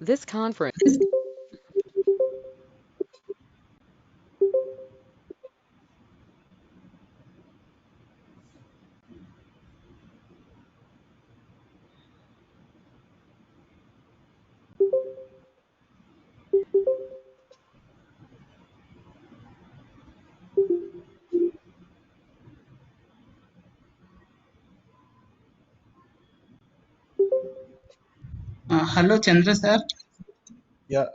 This conference. Hello, Chandra sir. Yeah,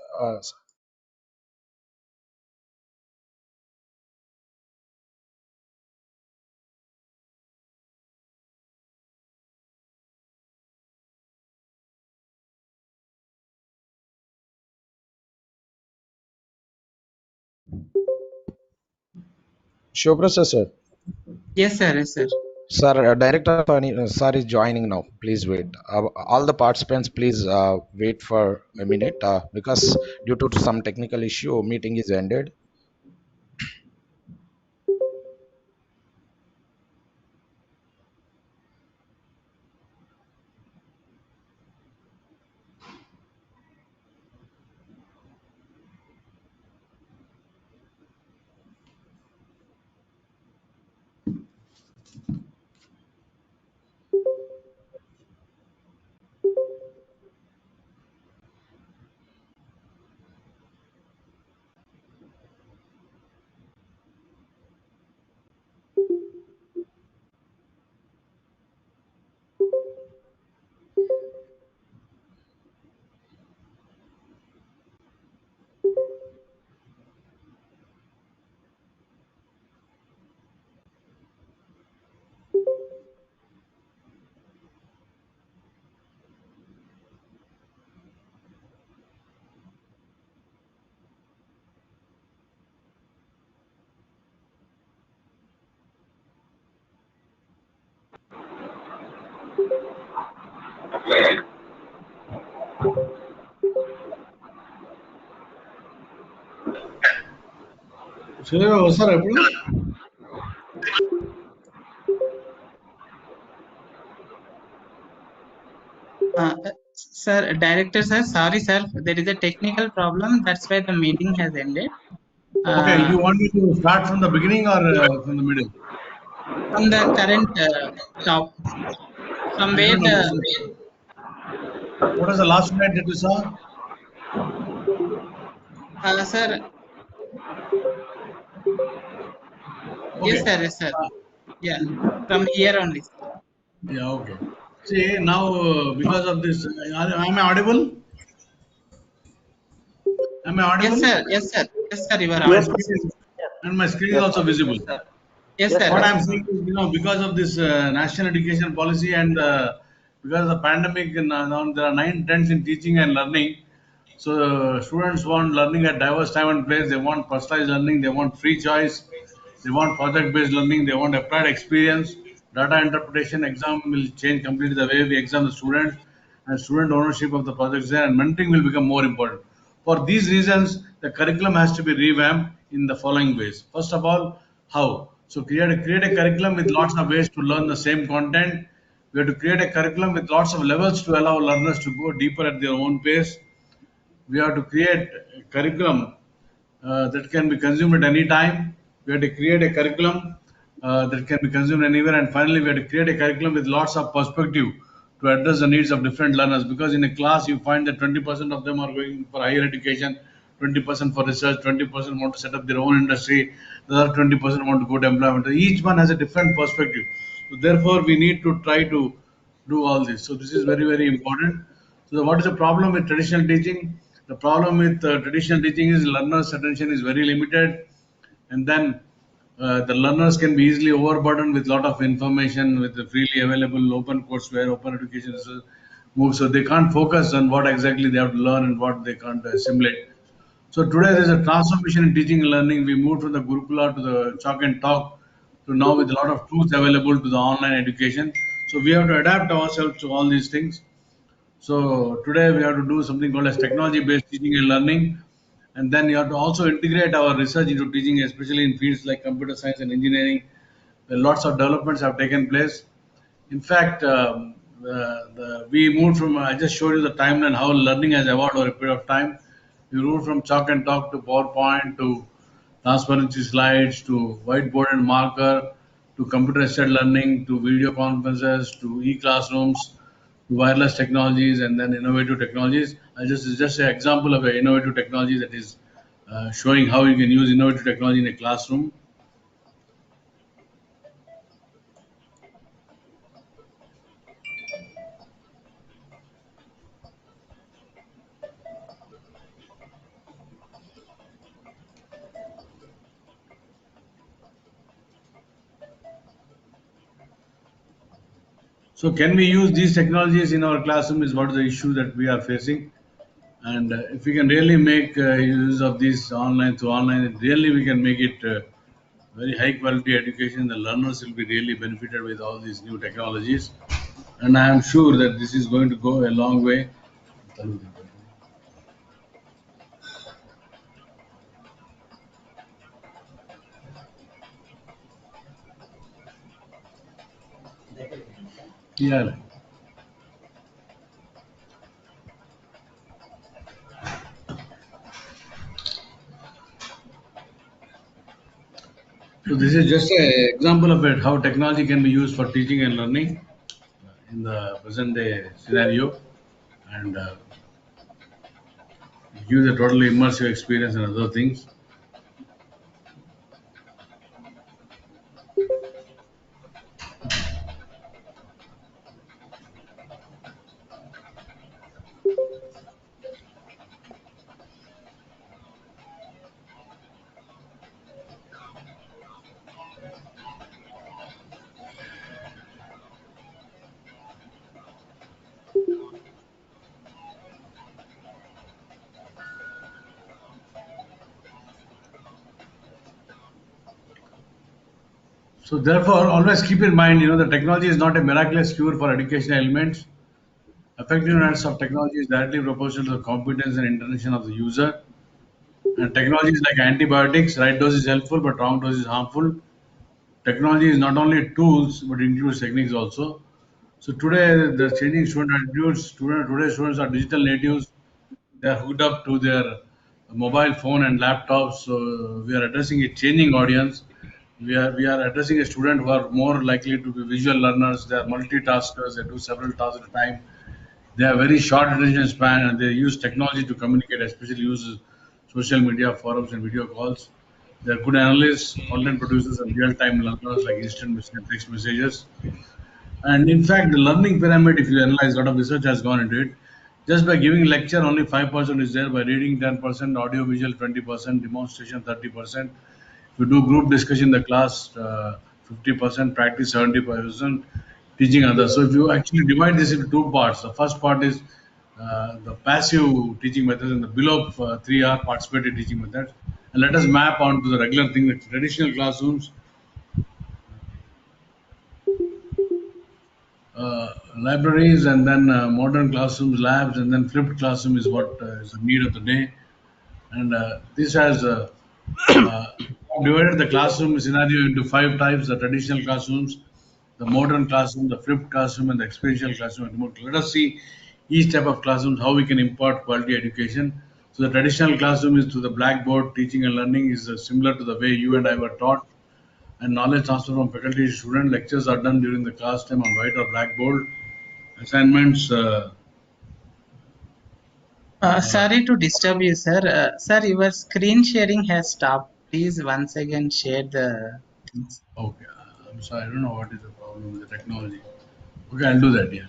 Shobra sir. Yes, sir. Yes, sir. Sir, Director sir is joining now. Please wait. All the participants, please wait for a minute because due to some technical issue, meeting is ended. Sir ఎప్పుడు Sir, director sir, sorry sir, there is a technical problem. That's why the meeting has ended. Okay, Uh, you want me to start from the beginning or from the middle? from the current top, from I where don't the understand. What was the last slide that you saw? sir, yes Okay. sir, yes sir, yeah, from here only. Yeah, okay. See, now because of this, am I audible? Am I Yes audible? sir, yes sir, yes sir, you are My Yes, audible. screen is, and my screen is yes, also visible. Yes yes, sir, What sir. I'm saying is, because of this national education policy and because of the pandemic, now there are 9 trends in teaching and learning. So students want learning at diverse time and place. They want personalized learning. They want free choice. They want project-based learning. They want applied experience. Data interpretation exam will change completely the way we exam the students, and student ownership of the projects there, and mentoring will become more important. For these reasons, the curriculum has to be revamped in the following ways. First of all, how? So create a curriculum with lots of ways to learn the same content. We have to create a curriculum with lots of levels to allow learners to go deeper at their own pace. We have to create a curriculum that can be consumed at any time. We have to create a curriculum that can be consumed anywhere. And finally, we have to create a curriculum with lots of perspective to address the needs of different learners. Because in a class, you find that 20% of them are going for higher education, 20% for research, 20% want to set up their own industry, the other 20% want to go to employment. Each one has a different perspective. So therefore, we need to try to do all this. So this is very, very important. So what is the problem with traditional teaching? The problem with traditional teaching is learners' attention is very limited, and then the learners can be easily overburdened with lot of information with the freely available open courseware, open education moves. So they can't focus on what exactly they have to learn and what they can't assimilate. So today there is a transformation in teaching and learning. We moved from the Gurukula to the chalk and talk to now with a lot of tools available to the online education. So we have to adapt ourselves to all these things. So today we have to do something called as technology-based teaching and learning, and then you have to also integrate our research into teaching, especially in fields like computer science and engineering, where lots of developments have taken place. In fact, we moved from, I just showed you the timeline, how learning has evolved over a period of time. We moved from chalk and talk to PowerPoint to transparency slides to whiteboard and marker to computer assisted learning to video conferences to e-classrooms to wireless technologies and then innovative technologies. I just It's just an example of an innovative technology that is showing how you can use innovative technology in a classroom. So, can we use these technologies in our classroom? Is what is the issue that we are facing. And if we can really make use of this online to online, really we can make it very high quality education. The learners will be really benefited with all these new technologies. And I am sure that this is going to go a long way. Yeah. So this is just an example of it, how technology can be used for teaching and learning in the present day scenario, and gives a totally immersive experience and other things. So therefore, always keep in mind, the technology is not a miraculous cure for educational elements. Effectiveness of technology is directly proportional to the competence and intention of the user. And technology is like antibiotics. Right dose is helpful, but wrong dose is harmful. Technology is not only tools, but includes techniques also. So today, the changing student attitudes. Today students are digital natives. They are hooked up to their mobile phone and laptops. So we are addressing a changing audience. We are addressing a student who are more likely to be visual learners. They are multitaskers. They do several tasks at a time. They have very short attention span and they use technology to communicate, especially use social media, forums, and video calls. They are good analysts, content producers, and real-time learners like instant text messages. And in fact, the learning pyramid, if you analyze, a lot of research has gone into it. Just by giving lecture, only 5% is there. By reading, 10%, audio visual, 20%, demonstration, 30%. If you do group discussion in the class, 50%, practice, 70%, teaching others. So if you actually divide this into two parts, the first part is the passive teaching methods and the below 3 hour participatory teaching methods. And let us map onto the regular thing, the traditional classrooms, libraries, and then modern classrooms, labs, and then flipped classroom is what is the need of the day. And this has uh, divided the classroom scenario into five types: the traditional classrooms, the modern classroom, the flipped classroom, and the experiential classroom. And remote. Let us see each type of classrooms how we can impart quality education. So the traditional classroom is to the blackboard. Teaching and learning is similar to the way you and I were taught, and knowledge transfer from faculty to student. Lectures are done during the class time on white or blackboard. Assignments. Uh, Sorry to disturb you, sir. Sir, your screen sharing has stopped. Please once again share the things. okay, I'm sorry. I don't know what is the problem with the technology. Okay, I'll do that. Yeah.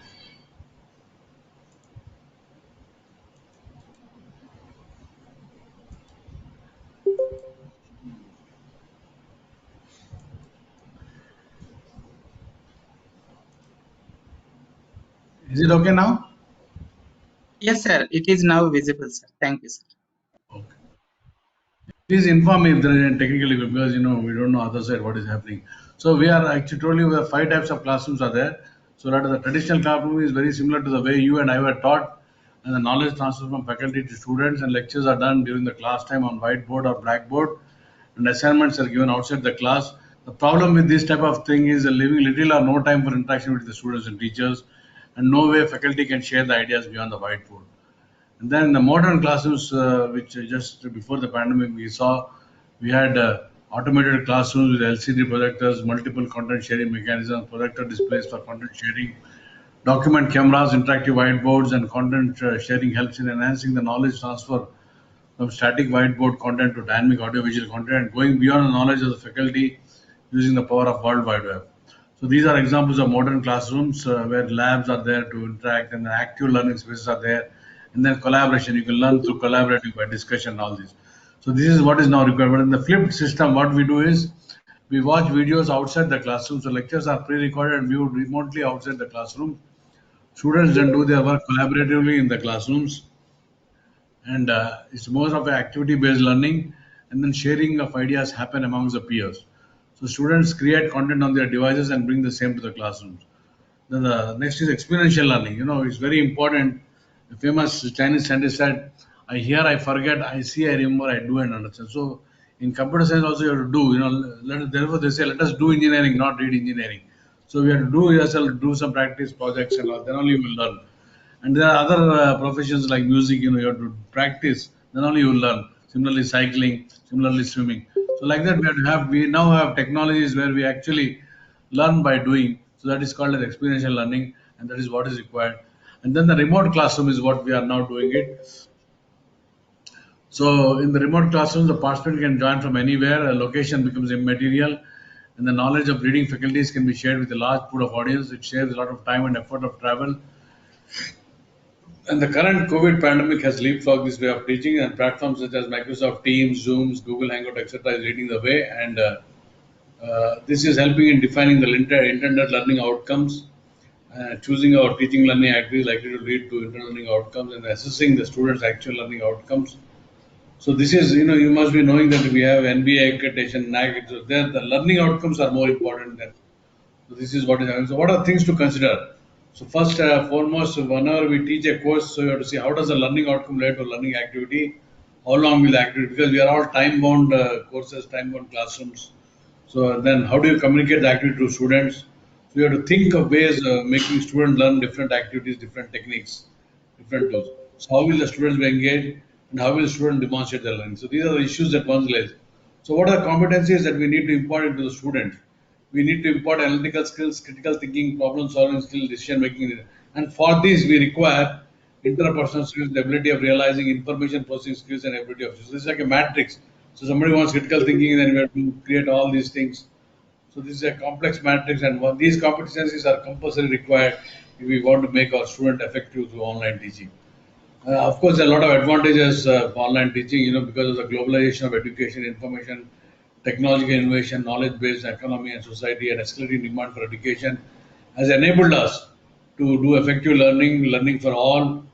Is it okay now? Yes, sir. It is now visible, sir. Thank you, sir. Okay. Please inform me if there is any technical issue because we don't know other side what is happening. So we are actually told you have five types of classrooms are there. So that the traditional classroom is very similar to the way you and I were taught, and the knowledge transfer from faculty to students and lectures are done during the class time on whiteboard or blackboard, and assignments are given outside the class. The problem with this type of thing is leaving little or no time for interaction with the students and teachers. and no way faculty can share the ideas beyond the whiteboard. And then the modern classrooms, which just before the pandemic we saw, we had automated classrooms with LCD projectors, multiple content sharing mechanisms, projector displays for content sharing, document cameras, interactive whiteboards, and content sharing helps in enhancing the knowledge transfer from static whiteboard content to dynamic audiovisual content, and going beyond the knowledge of the faculty using the power of World Wide Web. So these are examples of modern classrooms where labs are there to interact and the active learning spaces are there. And then collaboration, you can learn through collaborating by discussion and all this. So this is what is now required. But in the flipped system, what we do is we watch videos outside the classroom. So lectures are pre-recorded and viewed remotely outside the classroom. Students then do their work collaboratively in the classrooms, and it's more of an activity-based learning, and then sharing of ideas happen amongst the peers. So students create content on their devices and bring the same to the classrooms. Then the next is experiential learning. It's very important. The famous Chinese scientist said, "I hear, I forget; I see, I remember; I do and understand." So in computer science also you have to do. Therefore they say, "Let us do engineering, not read engineering." So we have to do yourself, do some practice projects and all. Then only you will learn. And there are other professions like music. You have to practice. Then only you will learn. Similarly, cycling. Similarly, swimming. So like that, we now have technologies where we actually learn by doing. So that is called as experiential learning, and that is what is required. And then the remote classroom is what we are now doing it. So in the remote classroom, the participant can join from anywhere. A location becomes immaterial, and the knowledge of reading faculties can be shared with a large pool of audience. It saves a lot of time and effort of travel. And the current COVID pandemic has leapfrogged this way of teaching, and platforms such as Microsoft Teams, Zooms, Google Hangout, etc., is leading the way. And this is helping in defining the intended learning outcomes, choosing our teaching learning activities likely to lead to intended learning outcomes, and assessing the students' actual learning outcomes. So this is, you must be knowing that we have NBA accreditation, NAC. So there, the learning outcomes are more important than. So this is what is happening. So what are things to consider? So first, foremost, whenever we teach a course, so you have to see how does the learning outcome relate to learning activity, how long will the activity, because we are all time-bound courses, time-bound classrooms. So then how do you communicate the activity to students? So you have to think of ways making students learn different activities, different techniques, different tools. So how will the students be engaged and how will the student demonstrate their learning? So these are the issues that one lays. So what are the competencies that we need to impart into the student? We need to impart analytical skills, critical thinking, problem solving skills, decision making. And for this we require interpersonal skills, the ability of realizing information processing skills and ability of so this is like a matrix. So somebody wants critical thinking, then we have to create all these things. So this is a complex matrix, and these competencies are compulsory required if we want to make our student effective through online teaching. Of course, there are a lot of advantages of online teaching, because of the globalization of education, information, technological innovation, knowledge-based economy and society, and escalating demand for education has enabled us to do effective learning, learning for all,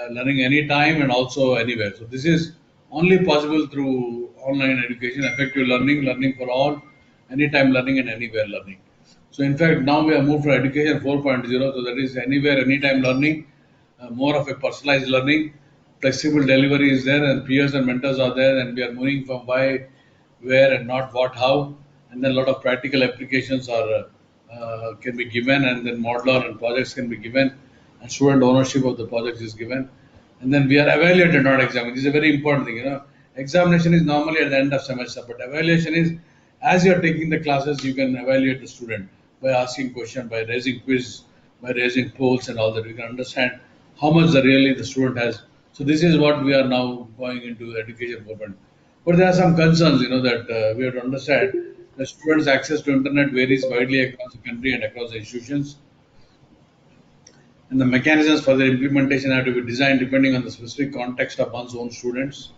learning anytime and also anywhere. So this is only possible through online education, effective learning, learning for all, anytime learning and anywhere learning. So in fact, now we have moved to education 4.0, so that is anywhere, anytime learning, more of a personalized learning. Flexible delivery is there, and peers and mentors are there, and we are moving from why, where, and not what, how. And then a lot of practical applications are can be given, and then modular and projects can be given, and student ownership of the project is given. And then we are evaluated, not examined. This is a very important thing. Examination is normally at the end of semester, but evaluation is as you are taking the classes, you can evaluate the student by asking questions, by raising quiz, by raising polls and all that. We can understand how much really the student has. So this is what we are now going into education movement. But there are some concerns, that we have to understand. The students' access to internet varies widely across the country and across the institutions, and the mechanisms for their implementation have to be designed depending on the specific context of one's own students.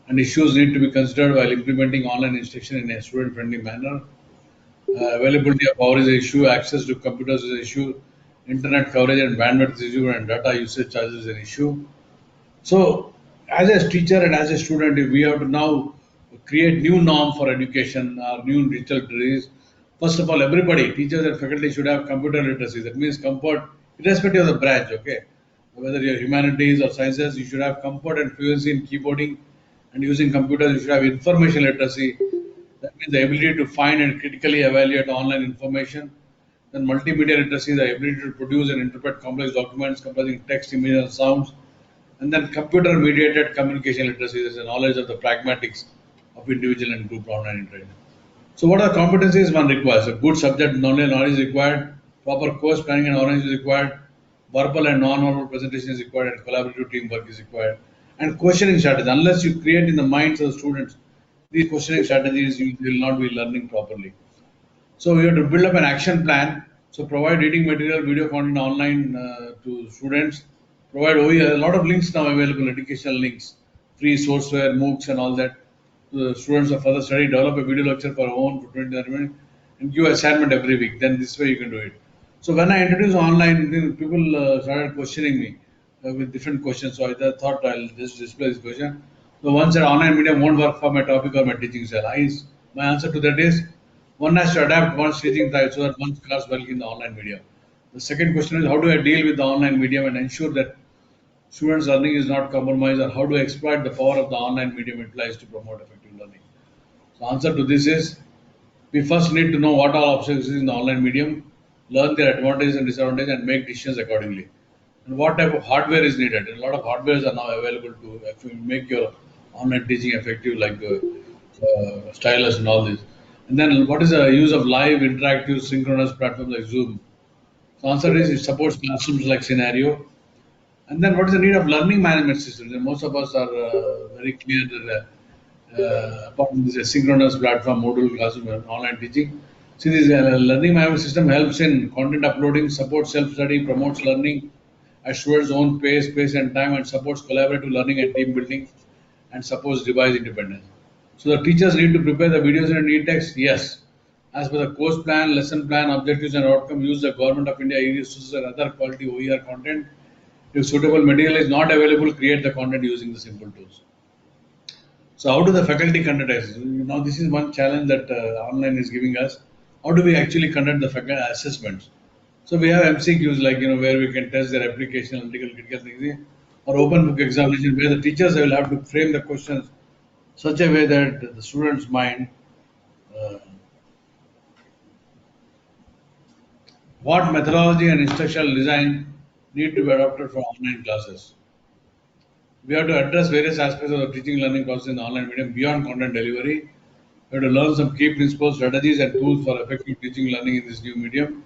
And issues need to be considered while implementing online instruction in a student-friendly manner. Availability of power is an issue, access to computers is an issue, internet coverage and bandwidth is an issue, and data usage charges is an issue. So, as a teacher and as a student, if we have to now create new norm for education or new digital literacies, first of all, everybody, teachers and faculty should have computer literacy. That means comfort, irrespective of the branch, okay? Whether you're humanities or sciences, you should have comfort and fluency in keyboarding and using computers. You should have information literacy. That means the ability to find and critically evaluate online information, Then multimedia literacy, the ability to produce and interpret complex documents comprising text, image, and sounds. And then computer mediated communication literacy is the knowledge of the pragmatics of individual and group online interaction. So what are the competencies one requires? A good subject knowledge is required, proper course planning and organization is required, verbal and non-verbal presentation is required, and collaborative teamwork is required. And questioning strategies. Unless you create in the minds of the students these questioning strategies, you will not be learning properly. So we have to build up an action plan. So provide reading material, video content online to students. Provide OER. A lot of links now available, educational links, free sourceware, MOOCs, and all that. The students of further study, develop a video lecture for own for 20 minutes, and give assignment every week. Then this way you can do it. So when I introduced online, people started questioning me with different questions. So I thought I'll just display this question. So one said online medium won't work for my topic or my teaching style. My answer to that is one has to adapt one's teaching style so that one scores well in the online medium. The second question is how do I deal with the online medium and ensure that students' learning is not compromised, or how do I exploit the power of the online medium utilized to promote effective learning? So answer to this is we first need to know what all obstacles is in the online medium, learn their advantages and disadvantages, and make decisions accordingly. And what type of hardware is needed? A lot of hardwares are now available to actually make your online teaching effective, like stylus and all this. And then what is the use of live, interactive, synchronous platforms like Zoom? So answer is it supports classrooms like scenario. And then what is the need of learning management systems? And most of us are very clear that apart from this asynchronous platform, module classroom, and online teaching, see this learning management system helps in content uploading, supports self-study, promotes learning at students' own pace and time, and supports collaborative learning and team building, and supports device independence. So the teachers need to prepare the videos in e-text? Yes. As per the course plan, lesson plan, objectives and outcome, use the Government of India e-resources and other quality OER content. If suitable material is not available, create the content using the simple tools. So how do the faculty conduct assessments? Now this is one challenge that online is giving us. How do we actually conduct the faculty assessments? So we have MCQs like where we can test their application, analytical, critical thinking, or open book examination where the teachers will have to frame the questions such a way that the student's mind, uh, what methodology and instructional design need to be adopted for online classes. We have to address various aspects of the teaching learning process in the online medium beyond content delivery. We have to learn some key principles, strategies, and tools for effective teaching learning in this new medium.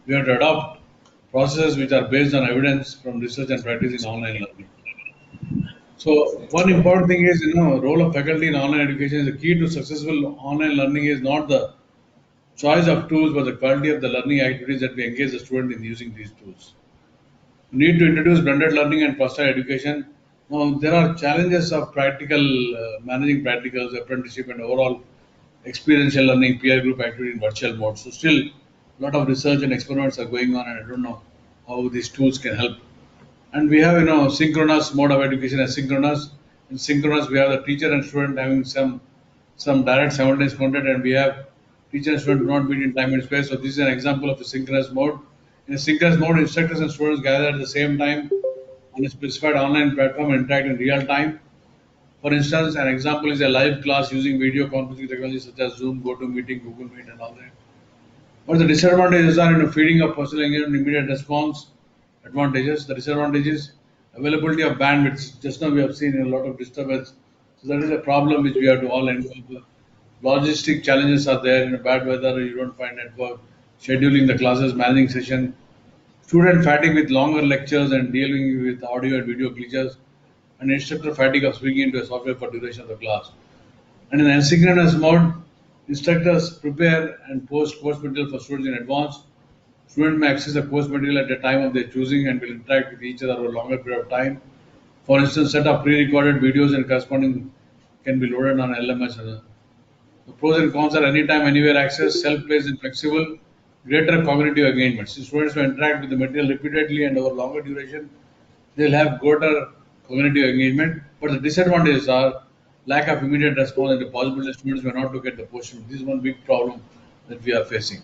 We have to adopt processes which are based on evidence from research and practice in online learning. So one important thing is, role of faculty in online education is the key to successful online learning is not the choice of tools, but the quality of the learning activities that we engage the student in using these tools. We need to introduce blended learning and personal education. Now, there are challenges of practical, managing practicals, apprenticeship, and overall experiential learning, peer group activity in virtual mode. So still, a lot of research and experiments are going on, and I don't know how these tools can help. And we have, synchronous mode of education, asynchronous. In synchronous, we have the teacher and student having some direct simultaneous content, and we have teacher and student do not meet in time and space. So this is an example of a synchronous mode. In a synchronous mode, instructors and students gather at the same time on a specified online platform and interact in real time. For instance, an example is a live class using video conferencing technology such as Zoom, GoToMeeting, Google Meet, and all that. But the disadvantages are feeding of personal engagement, immediate response. Advantages. The disadvantages: availability of bandwidth. Just now we have seen a lot of disturbance. So that is a problem which we have to all involve. Logistic challenges are there. In a bad weather, you don't find network. Scheduling the classes, managing session. Student fatigue with longer lectures and dealing with audio and video glitches. And instructor fatigue of swinging into a software for duration of the class. And in asynchronous mode, instructors prepare and post course material for students in advance. Students may access the course material at the time of their choosing and will interact with each other over a longer period of time. For instance, set up pre-recorded videos and corresponding can be loaded on LMS. The pros and cons are anytime, anywhere access, self-paced and flexible, greater cognitive engagement. Since students will interact with the material repeatedly and over longer duration, they'll have greater cognitive engagement. But the disadvantages are lack of immediate response and the possibility that students may not look at the portion. This is one big problem that we are facing.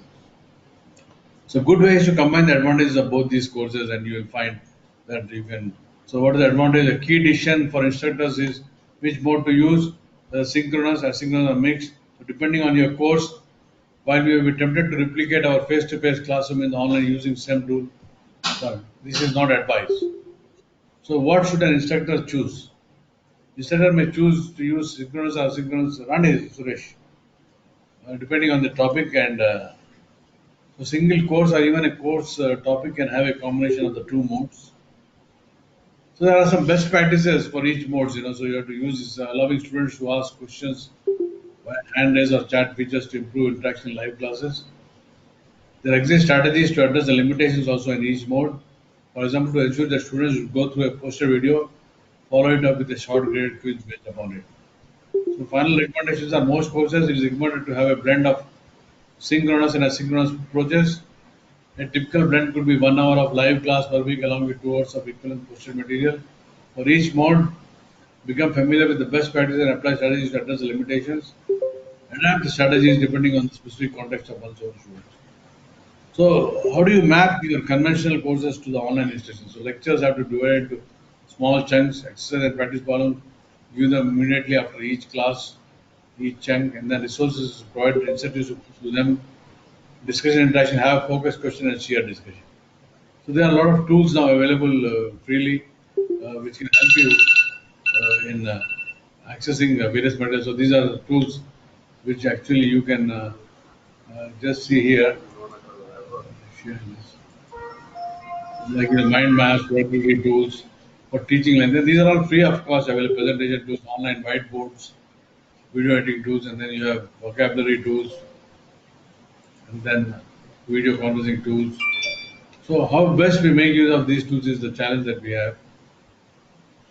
So good way is to combine the advantages of both these courses, and you will find that you can. So what is the advantage? The key decision for instructors is which mode to use, synchronous, asynchronous, or mixed. So depending on your course, while we will be tempted to replicate our face-to-face classroom in the online using same tool, this is not advice. So, what should an instructor choose? Instructor may choose to use synchronous or asynchronous run is Suresh, depending on the topic and so single course or even a course topic can have a combination of the two modes. So there are some best practices for each modes, So you have to use this, allowing students to ask questions by hand raise or chat features to improve interaction in live classes. There exist strategies to address the limitations also in each mode. For example, to ensure that students go through a poster video, follow it up with a short graded quiz based upon it. So final recommendations are most courses it is recommended to have a blend of synchronous and asynchronous approaches. A typical blend could be 1 hour of live class per week along with 2 hours of equivalent posted material. For each mode, become familiar with the best practices and apply strategies to address the limitations. Adapt the strategies depending on the specific context of one's own students. So, how do you map your conventional courses to the online instruction? So, lectures have to be divided into small chunks, exercise and practice problems, give them immediately after each class, each chunk, and then resources provide incentives to them. Discussion interaction, have focus question and share discussion. So there are a lot of tools now available freely, which can help you in accessing various materials. So these are the tools which actually you can just see here. Share this. Like mind maps, productivity tools for teaching. And then these are all free of course available. Presentation tools, online whiteboards, video editing tools, and then you have vocabulary tools, and then video conferencing tools. So how best we make use of these tools is the challenge that we have.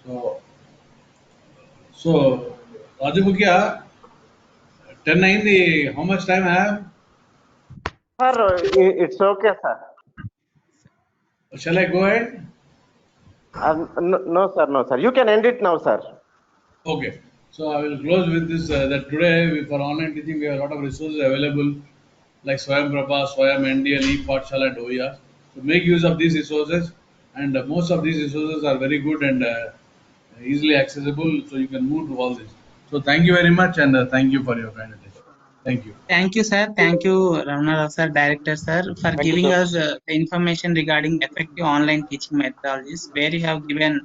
So so Raju Mukhya, 10 aindi. How much time I have? Sir, it's okay, sir. Shall I go ahead? No, no, sir, no, sir. You can end it now, sir. Okay. So I will close with this that today for online teaching we have a lot of resources available like Swayam Prabha, Swayam NDL, ePathshala and OER. So make use of these resources and most of these resources are very good and easily accessible so you can move to all this. So thank you very much and thank you for your kind attention. Thank you. Thank you, sir. Thank you, Ramana sir, Director sir, for Thank you, giving sir. us the information regarding effective online teaching methodologies, where you have given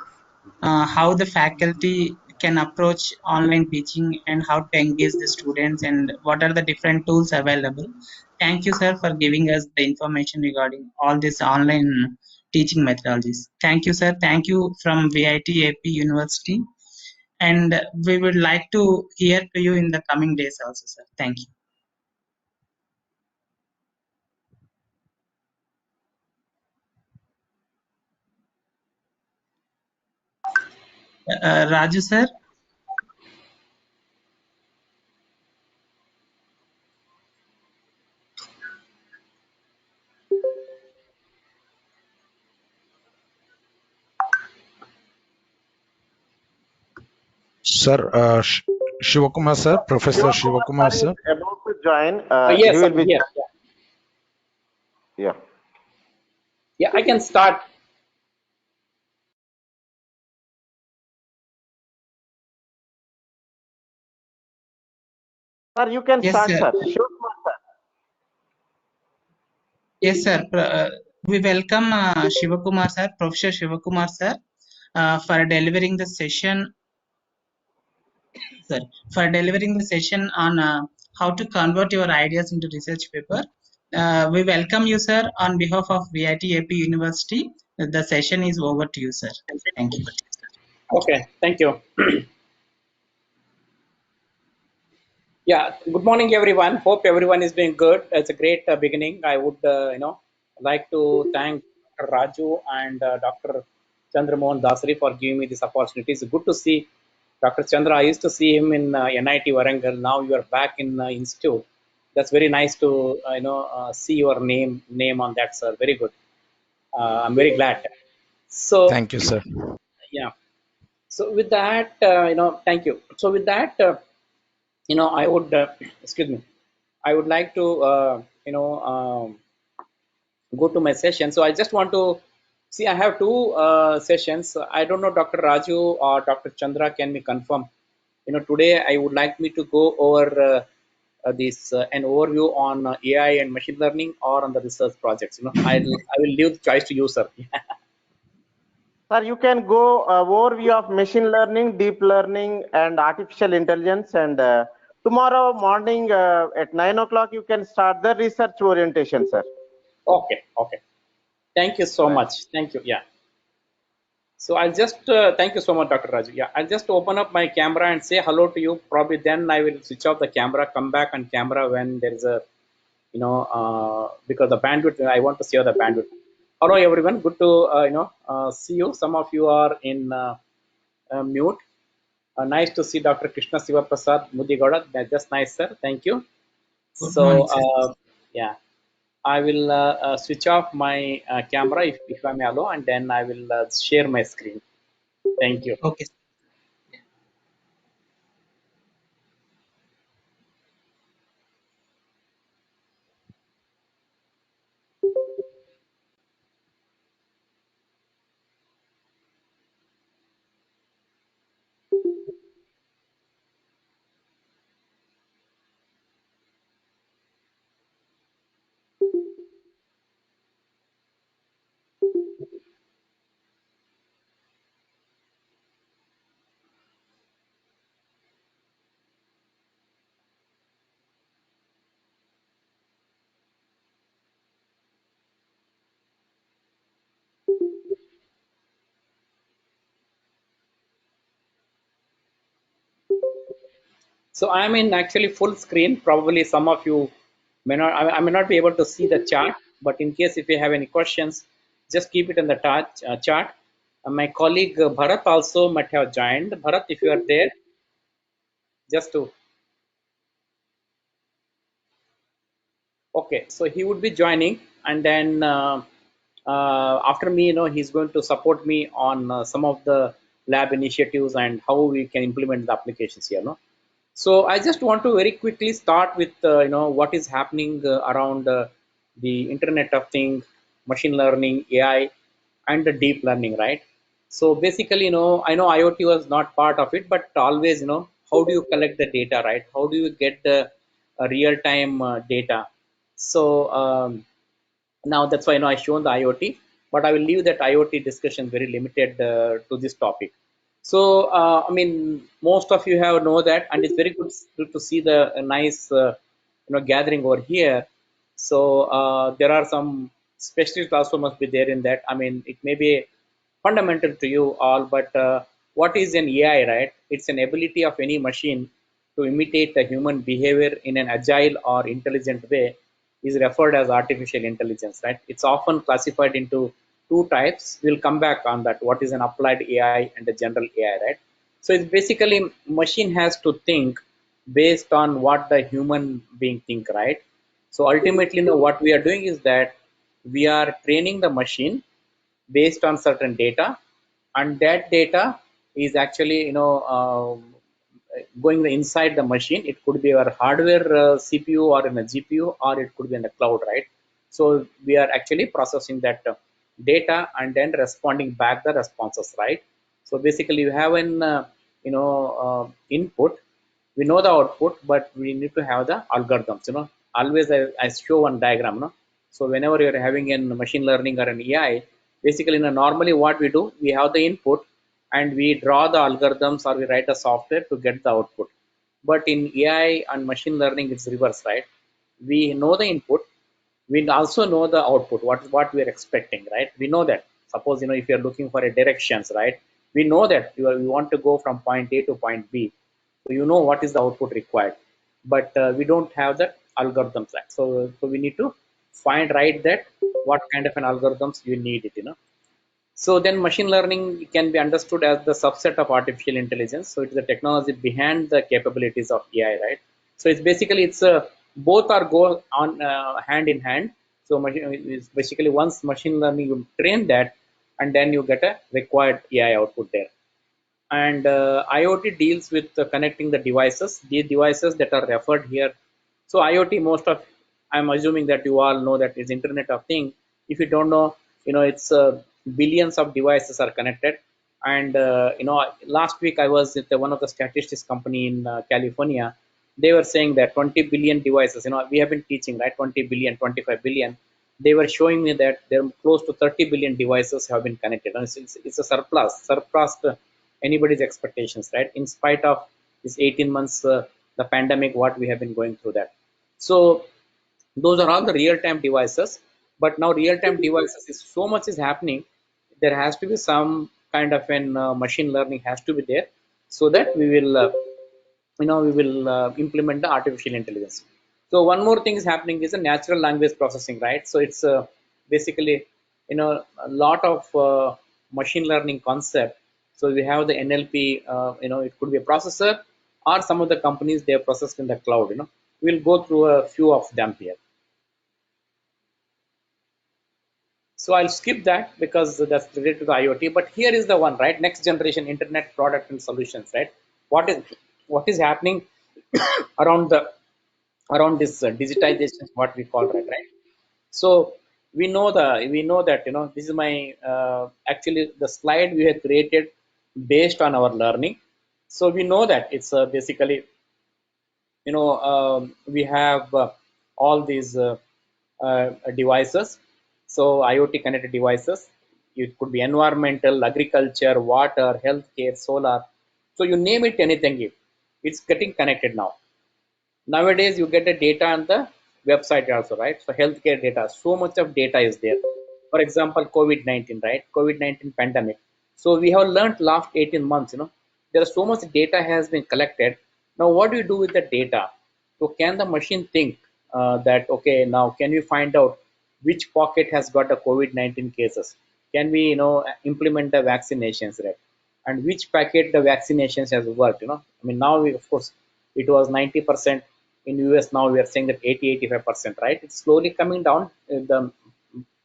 how the faculty can approach online teaching and how to engage the students and what are the different tools available. Thank you, sir, for giving us the information regarding all these online teaching methodologies. Thank you, sir. Thank you from VIT AP University. And we would like to hear to you in the coming days also, sir. Thank you. Raju, sir. Sir, Shivakumar sir, Professor Shivakumar Shivakumar sir is sir. about to join. He Yes, will I'm be. here. Yeah. Yeah, I can start. Sir, you can Yes, start, sir. sir. Shivakumar sir. Yes, sir. We welcome Shivakumar sir, Professor Shivakumar sir, for delivering the session, sir, for delivering the session on how to convert your ideas into research paper. We welcome you, sir, on behalf of VIT AP University. The session is over to you, sir. Thank you. Okay, thank you. Yeah, good morning, everyone. Hope everyone is doing good. It's a great beginning. I would, like to thank Dr. Raju and Dr. Chandramohan Dasari for giving me this opportunity. It's good to see Dr. Chandra. I used to see him in NIT Warangal. Now you are back in institute. That's very nice to, see your name on that, sir. Very good. I'm very glad. So, Thank you, sir. yeah. So with that, thank you. So with that, I would, excuse me, I would like to, go to my session. So I just want to see, I have two sessions. I don't know, Dr. Raju or Dr. Chandra, can we confirm? Today I would like me to go over this an overview on AI and machine learning or on the research projects? I will leave the choice to you, sir. Sir, you can go overview of machine learning, deep learning, and artificial intelligence. And tomorrow morning at 9 o'clock, you can start the research orientation, sir. Okay, okay. Thank you so Right. much. Thank you. Yeah. So I'll just thank you so much, Dr. Raju. Yeah, I'll just open up my camera and say hello to you. Probably then I will switch off the camera, come back on camera when there is a, because the bandwidth, I want to save the bandwidth. Hello, everyone. Good to, see you. Some of you are in mute. Nice to see Dr. Krishna Siva Prasad Mudigoda. That's just nice, sir. Thank you. Good So, morning, sir. yeah. I will switch off my camera if I may allow, and then I will share my screen. Thank you. Okay. So I'm in actually full screen. Probably some of you may not, I may not be able to see the chart, but in case if you have any questions, just keep it in the chart. My colleague Bharat also might have joined. Bharat, if you are there, just to, okay, so he would be joining, and then after me, he's going to support me on some of the lab initiatives and how we can implement the applications here. No? So I just want to very quickly start with what is happening around the Internet of Things, machine learning, AI, and the deep learning, right? So basically, I know IoT was not part of it, but always, how do you collect the data, right? How do you get the real-time data? So now that's why I shown the IoT, but I will leave that IoT discussion very limited to this topic. So I mean, most of you have know that, and it's very good to see the nice gathering over here. So there are some specialists also must be there in that. I mean, it may be fundamental to you all, but what is an AI, right? It's an ability of any machine to imitate the human behavior in an agile or intelligent way is referred as artificial intelligence, right? It's often classified into two types. We'll come back on that. What is an applied AI and a general AI, right? So it's basically machine has to think based on what the human being think, right? So ultimately, what we are doing is that we are training the machine based on certain data, and that data is actually going inside the machine. It could be our hardware CPU or in a GPU, or it could be in the cloud, right? So we are actually processing that data and then responding back the responses, right? So basically you have an input, we know the output, but we need to have the algorithms. Always I show one diagram. So whenever you're having in machine learning or an AI, basically normally what we do, we have the input and we draw the algorithms or we write a software to get the output. But in AI and machine learning, it's reverse, right? We know the input, we also know the output, what we are expecting, right? We know that, suppose if you're looking for a directions, right? We know that you want to go from point A to point B, so you know what is the output required, but we don't have the algorithms, right? So we need to find right that what kind of an algorithms you need it. So then machine learning can be understood as the subset of artificial intelligence. So it is the technology behind the capabilities of AI, right? So it's basically both are go on hand in hand. So it's basically once machine learning you train that, and then you get a required AI output there. And IoT deals with connecting the devices, the devices that are referred here. So IoT, most of, I'm assuming that you all know that is Internet of Things. If you don't know, it's billions of devices are connected. And last week I was at one of the statistics company in California. they were saying that 20 billion devices, we have been teaching, right? 20 billion, 25 billion. They were showing me that there are close to 30 billion devices have been connected. And it's a surpassed anybody's expectations, right? In spite of this 18 months, the pandemic, what we have been going through that. So those are all the real-time devices. But now real-time devices is so much is happening. There has to be some kind of an machine learning has to be there, so that we will implement the artificial intelligence. So one more thing is happening is a natural language processing, right? So it's basically a lot of machine learning concept. So we have the NLP, it could be a processor, or some of the companies they are processed in the cloud. We'll go through a few of them here. So I'll skip that because that's related to the IoT. But here is the one, right? Next generation internet product and solutions, right? What is happening around the around this digitization, what we call, right? So we know that this is my actually the slide we have created based on our learning. So we know that it's basically we have all these devices. So IoT connected devices, it could be environmental, agriculture, water, healthcare, solar. So you name it, anything, it's getting connected now. Nowadays you get the data on the website also, right? So healthcare data, so much of data is there. For example, COVID-19, right? COVID-19 pandemic. So we have learned last 18 months, there is so much data has been collected. Now what do you do with the data? So can the machine think that, okay, now can we find out which pocket has got the COVID-19 cases? Can we implement the vaccinations, right? And which packet the vaccinations has worked? I mean, now we, of course, it was 90% in US. Now we are saying that 80-85%, right? It's slowly coming down, the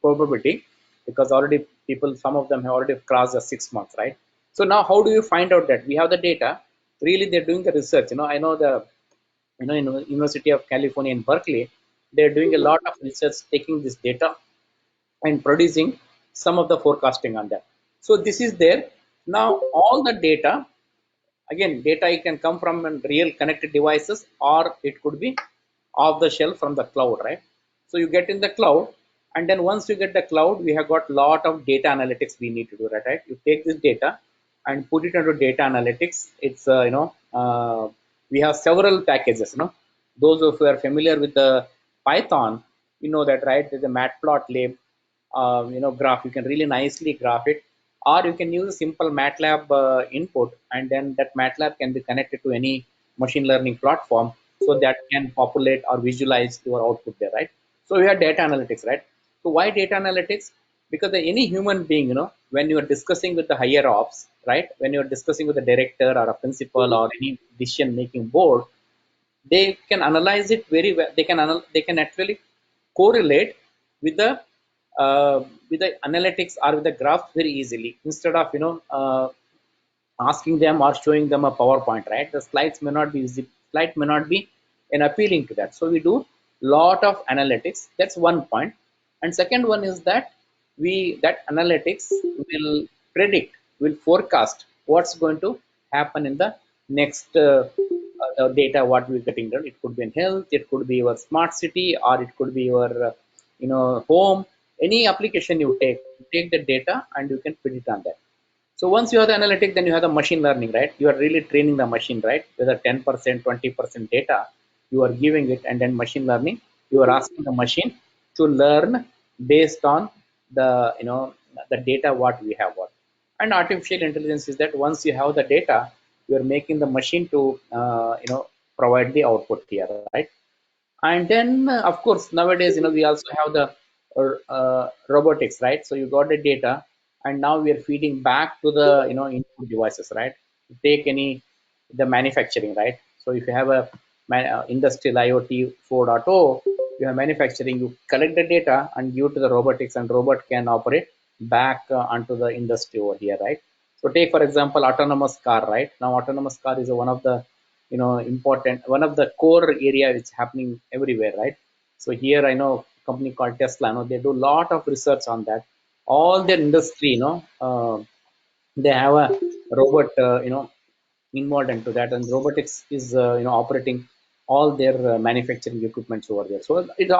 probability, because already people, some of them have already crossed the 6 months, right? So now how do you find out that we have the data? Really, they're doing the research. I know the in University of California in Berkeley, they're doing a lot of research, taking this data and producing some of the forecasting on that. So this is there. Now all the data, again, data, it can come from real connected devices, or it could be off the shelf from the cloud, right? So you get in the cloud, and then once you get the cloud, we have got lot of data analytics we need to do, right? You take this data and put it into data analytics. It's we have several packages. Those who are familiar with the Python, you know that, right? There's a matplotlib graph. You can really nicely graph it, or you can use a simple MATLAB input, and then that MATLAB can be connected to any machine learning platform, so that can populate or visualize your output there, right? So we have data analytics, right? So why data analytics? Because any human being, when you are discussing with the higher ops, right? When you are discussing with the director or a principal or any decision making board, they can analyze it very well. They can actually correlate with the uh, analytics or with the graph very easily, instead of asking them or showing them a PowerPoint, right? The slides may not be easy, slide may not be appealing to that. So we do lot of analytics. That's one point. And second one is that that analytics will predict, will forecast what's going to happen in the next data what we're getting done. It could be in health, it could be your smart city, or it could be your home. Any application you take the data and you can predict on that. So once you have the analytic, then you have the machine learning, right? You are really training the machine, right? Whether 10%, 20% data, you are giving it, and then machine learning, you are asking the machine to learn based on the the data what we have got. And artificial intelligence is that once you have the data, you are making the machine to provide the output here, right? And then of course, nowadays we also have the robotics, right? So you got the data, and now we are feeding back to the input devices, right? Take any the manufacturing, right? So if you have a industrial IoT 4.0, you have manufacturing, you collect the data and give to the robotics, and robot can operate back onto the industry over here, right? So take for example autonomous car, right? Now autonomous car is one of the important, one of the core area which is happening everywhere, right? So here I know a company called Tesla, they do a lot of research on that. All their industry, they have a robot involved into that, and robotics is operating all their manufacturing equipments over there. So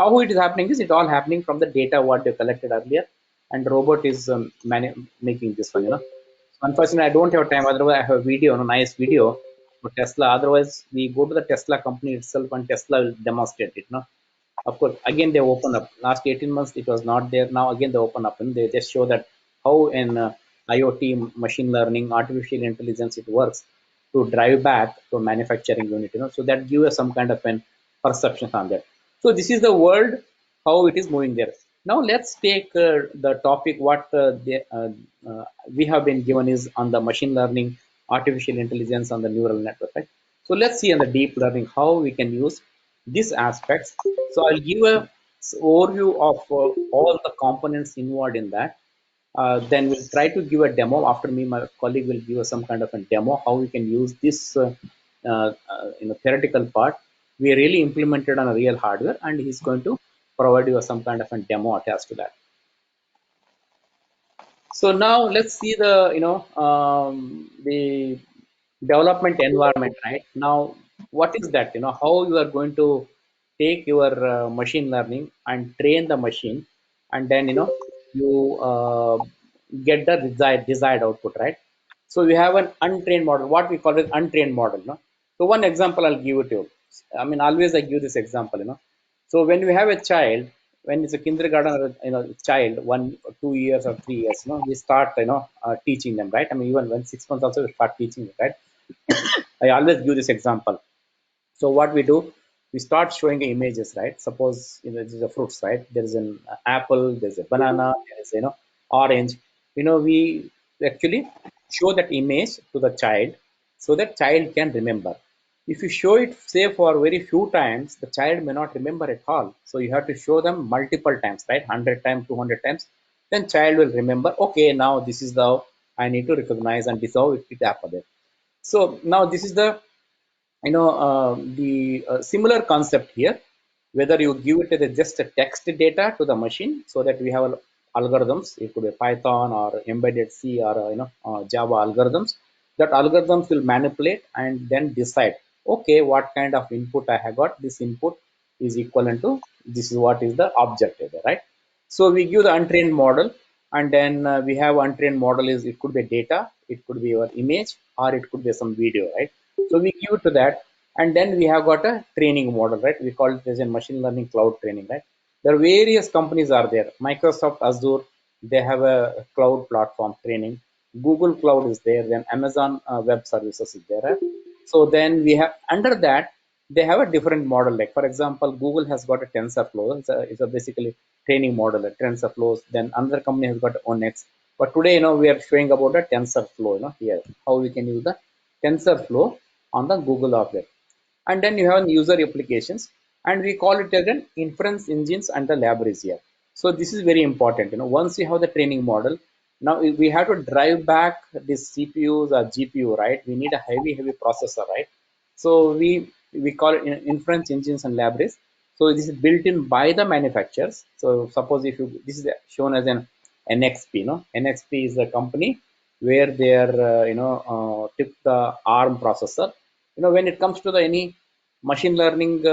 how it is happening is it all happening from the data what they collected earlier, and robot is making this one. Unfortunately, I don't have time. Otherwise, I have a video, a nice video for Tesla. Otherwise, we go to the Tesla company itself, and Tesla will demonstrate it. No, of course, again they open up. Last 18 months it was not there. Now again they open up and they just show that how in IoT, machine learning, artificial intelligence it works to drive back to a manufacturing unit. So that gives us some kind of an perception on that. So this is the world how it is moving there. Now let's take the topic what we have been given is on the machine learning, artificial intelligence, on the neural network. Right? So let's see on the deep learning how we can use these aspects. So I'll give a overview of all the components involved in that. Then we'll try to give a demo. After me, my colleague will give us some kind of a demo how we can use this theoretical part. We really implemented on a real hardware, and he's going to provide you some kind of a demo attached to that. So now let's see the development environment. Right now, what is that? How you are going to take your machine learning and train the machine, and then you get the desired output, right? So we have an untrained model, what we call it untrained model. No? So one example I'll give it to you. I mean, always I give this example. So when we have a child, when it's a kindergarten or child, 1 or 2 years or 3 years, we start teaching them, right? I mean, even when 6 months also we start teaching, right? I always give this example. So what we do, we start showing the images, right? Suppose this is a fruits, right? There is an apple, there's a banana, there is orange. We actually show that image to the child so that child can remember. If you show it, say for very few times, the child may not remember at all. So you have to show them multiple times, right? 100 times, 200 times. Then child will remember. Okay, now this is the I need to recognize, and this is how it happened. So now this is the the similar concept here, whether you give it as just a text data to the machine so that we have algorithms, it could be Python or embedded C or Java algorithms. That algorithms will manipulate and then decide, okay, what kind of input I have got. This input is equivalent to this is what is the objective, right? So we give the untrained model, and then we have untrained model is it could be data, it could be your image, or it could be some video, right? So we give it to that, and then we have got a training model, right? We call it as a machine learning cloud training, right? There are various companies are there. Microsoft Azure, they have a cloud platform training. Google Cloud is there. Then Amazon Web Services is there. Right? So then we have under that they have a different model. Like for example, Google has got a TensorFlow. It's a basically training model, a TensorFlow. Then another company has got ONNX. But today, we are showing about a TensorFlow. Here how we can use the TensorFlow on the Google object. And then you have user applications, and we call it as an inference engines and the libraries here. So this is very important. Once you have the training model, now we have to drive back these CPUs or GPU, right? We need a heavy processor, right? So we call it inference engines and libraries. So this is built in by the manufacturers. So suppose if you this is shown as an NXP. NXP is a company where they are took the ARM processor. When it comes to the any machine learning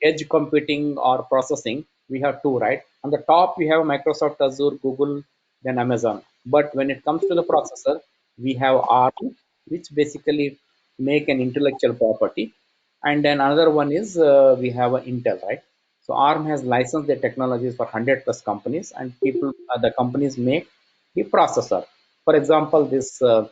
edge computing or processing, we have two, right? On the top we have Microsoft Azure, Google, then Amazon. But when it comes to the processor, we have ARM, which basically make an intellectual property, and then another one is we have Intel, right? So ARM has licensed their technologies for 100 plus companies, and people the companies make the processor. For example, this the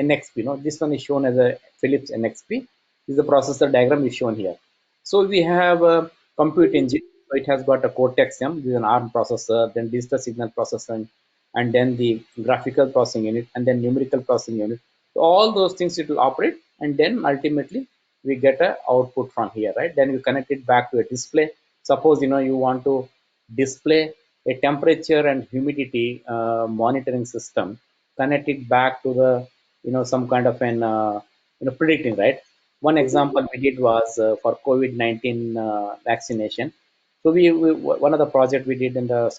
NXP. This one is shown as a Philips NXP. This is the processor diagram is shown here. So we have a compute engine. So it has got a Cortex M, this is an ARM processor, then digital signal processing, and then the graphical processing unit, and then numerical processing unit. So all those things it will operate, and then ultimately we get a output from here, right? Then we connect it back to a display. Suppose you want to display a temperature and humidity monitoring system, connect it back to the some kind of an predicting, right? One example we did was for COVID-19 vaccination. So we one of the project we did in the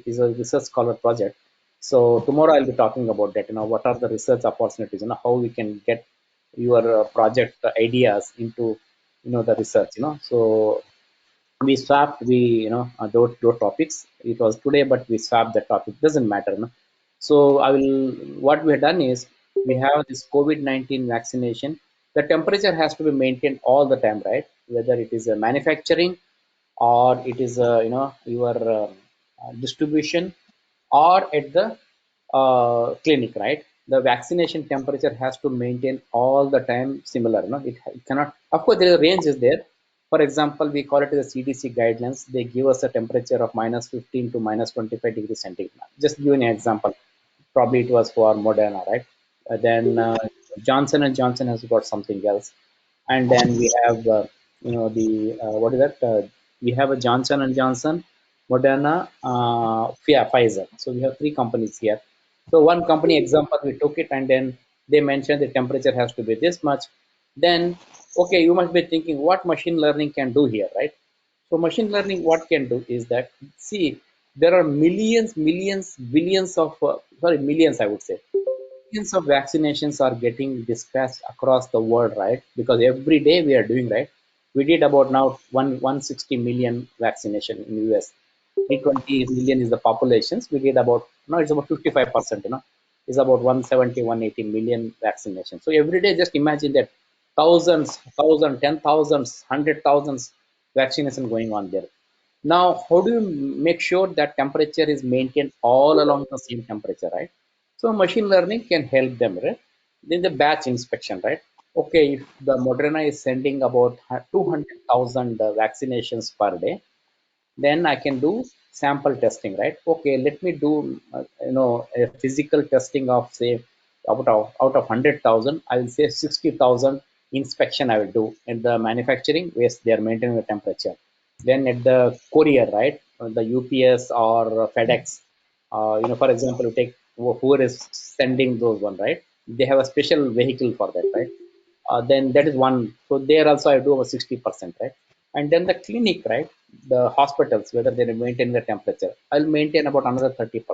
is a research scholar project. So tomorrow I'll be talking about that. What are the research opportunities? How we can get your project ideas into the research. So we swapped those topics. It was today, but we swapped the topic. Doesn't matter, no? So I will. What we have done is we have this COVID-19 vaccination. The temperature has to be maintained all the time, right? Whether it is a manufacturing or it is your distribution or at the clinic, right? The vaccination temperature has to maintain all the time similar. No, it cannot. Of course, there is a range is there. For example, we call it the CDC guidelines. They give us a temperature of -15 to -25 degrees centigrade. Just give an example. Probably it was for Moderna, right? Then Johnson and Johnson has got something else, and then we have the what is that? We have a Johnson and Johnson, Moderna, yeah, Pfizer. So we have three companies here. So one company example we took it, and then they mentioned the temperature has to be this much. Then okay, you must be thinking what machine learning can do here, right? So machine learning, what can do is that, see, there are millions, millions, billions of, millions, I would say, millions of vaccinations are getting dispatched across the world, right? Because every day we are doing, right? We did about now 160 million vaccination in the US. 320 million is the populations. We did about, no, it's about 55%, is about 170, 180 million vaccinations. So every day, just imagine that thousands, thousand, ten thousands, hundred thousands vaccination going on there. Now, how do you make sure that temperature is maintained all along the same temperature, right? So machine learning can help them, right? Then the batch inspection, right? Okay, if the Moderna is sending about 200,000 vaccinations per day, then I can do sample testing, right? Okay, let me do a physical testing of, say, out of 100,000, I will say 60,000 inspection I will do in the manufacturing where they are maintaining the temperature. Then at the courier, right, the UPS or FedEx, for example, you take whoever is sending those one, right? They have a special vehicle for that, right? Then that is one. So there also I do over 60%, right? And then the clinic, right? The hospitals, whether they maintain the temperature, I'll maintain about another 30%.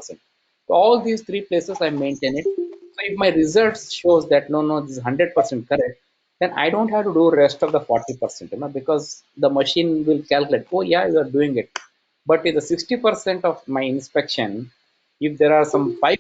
So all these three places I maintain it. So if my results shows that no, this is 100% correct, then I don't have to do rest of the 40%, because the machine will calculate, oh yeah, you are doing it. But in the 60% of my inspection, if there are some 5%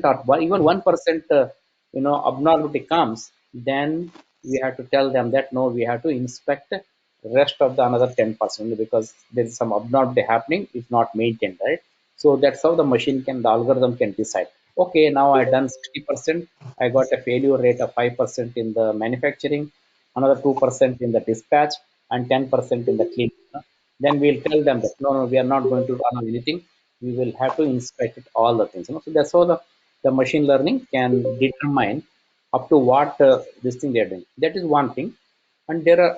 or even 1% abnormality comes, then we have to tell them that no, we have to inspect rest of the another 10% because there is some abnormality happening if not maintained, right? So that's how the machine can, the algorithm can decide. Okay, now I done 60%. I got a failure rate of 5% in the manufacturing, another 2% in the dispatch, and 10% in the cleaning. Then we'll tell them that no, we are not going to run on anything. We will have to inspect it all the things. So that's how the machine learning can determine up to what this thing they are doing. That is one thing. And there are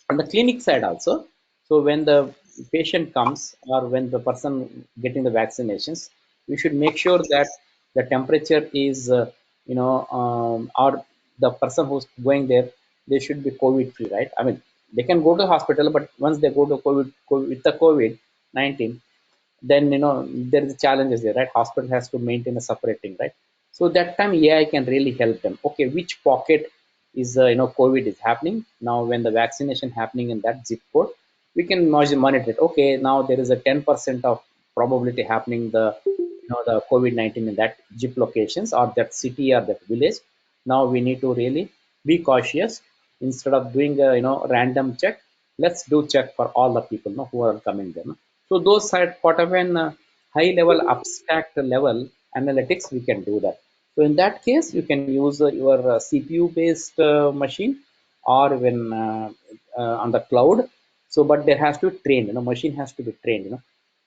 on the clinic side also. So when the patient comes or when the person getting the vaccinations, we should make sure that the temperature is or the person who's going there, they should be COVID free, right? I mean, they can go to the hospital, but once they go to COVID with the COVID-19, then there is challenges there, right? Hospital has to maintain a separate thing, right? So that time AI can really help them. Okay, which pocket is COVID is happening now? When the vaccination happening in that zip code, we can monitor it. Okay, now there is a 10% of probability happening the COVID-19 in that zip locations or that city or that village. Now we need to really be cautious. Instead of doing a random check, let's do check for all the people who are coming there. So those side part of an high level abstract level analytics, we can do that. So in that case, you can use your CPU based machine or even on the cloud. So, but there has to be trained, machine has to be trained.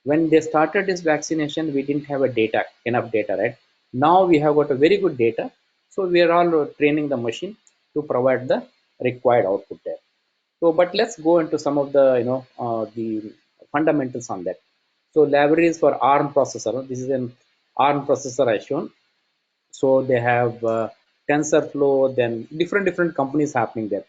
When they started this vaccination, we didn't have a data, enough data, right? Now we have got a very good data. So we are all training the machine to provide the required output there. So, but let's go into some of the the fundamentals on that. So, libraries for ARM processor. This is an ARM processor I shown. So they have TensorFlow. Then different companies happening there.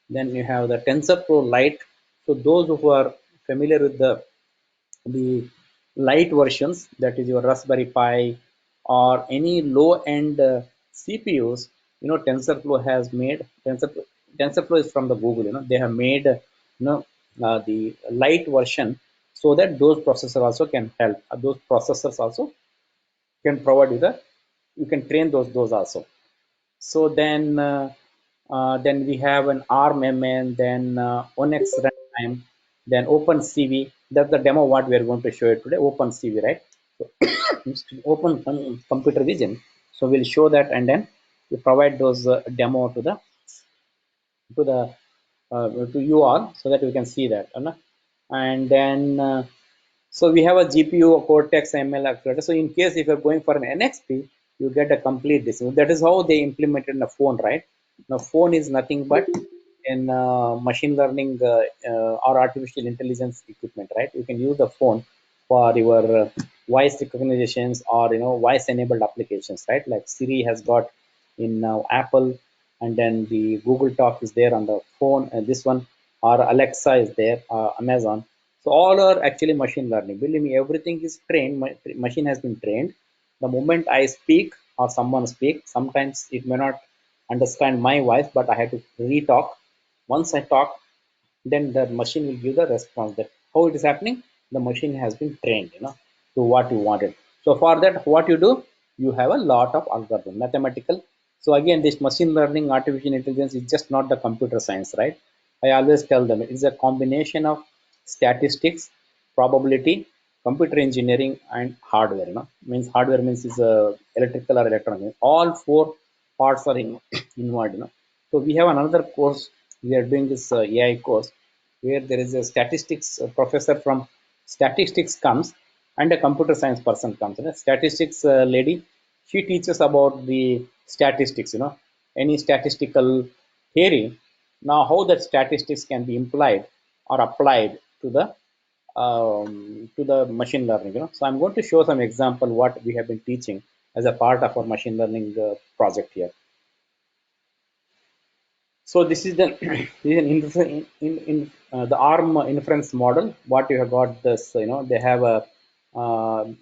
Then you have the TensorFlow Lite. So those who are familiar with the light versions, that is your Raspberry Pi or any low end CPUs, TensorFlow has made TensorFlow is from the Google. They have made the light version so that those processors also can help. Those processors also can provide you the you can train those also. So then we have an RMMN, then ONX runtime, then OpenCV. That's the demo what we are going to show you today. OpenCV, right? So open computer vision. So we'll show that, and then we provide those demo to the to you all so that we can see that. And then so we have a GPU, a Cortex ML accelerator. So in case if you're going for an NXP, you get a complete this. That is how they implemented in a phone, right? Now phone is nothing but in machine learning or artificial intelligence equipment, right? You can use the phone for your voice recognitions or voice enabled applications, right? Like Siri has got in Apple, and then the Google Talk is there on the phone, and this one, or Alexa is there, Amazon. So all are actually machine learning. Believe me, everything is trained. Machine has been trained. The moment I speak or someone speak, sometimes it may not understand my voice, but I have to re-talk. Once I talk, then the machine will give the response. That how it is happening, the machine has been trained to what you wanted. So for that, what you do, you have a lot of algorithm, mathematical. So again, this machine learning, artificial intelligence is just not the computer science, right? I always tell them it is a combination of statistics, probability, computer engineering, and hardware. Means hardware means is electrical or electronic. All four parts are involved. So we have another course. We are doing this AI course where there is a statistics professor from statistics comes, and a computer science person comes. Statistics lady, she teaches about the statistics. Any statistical theory. Now, how that statistics can be implied or applied to the machine learning. So I'm going to show some example what we have been teaching as a part of our machine learning project here. So this is the this is the ARM inference model. What you have got this, they have a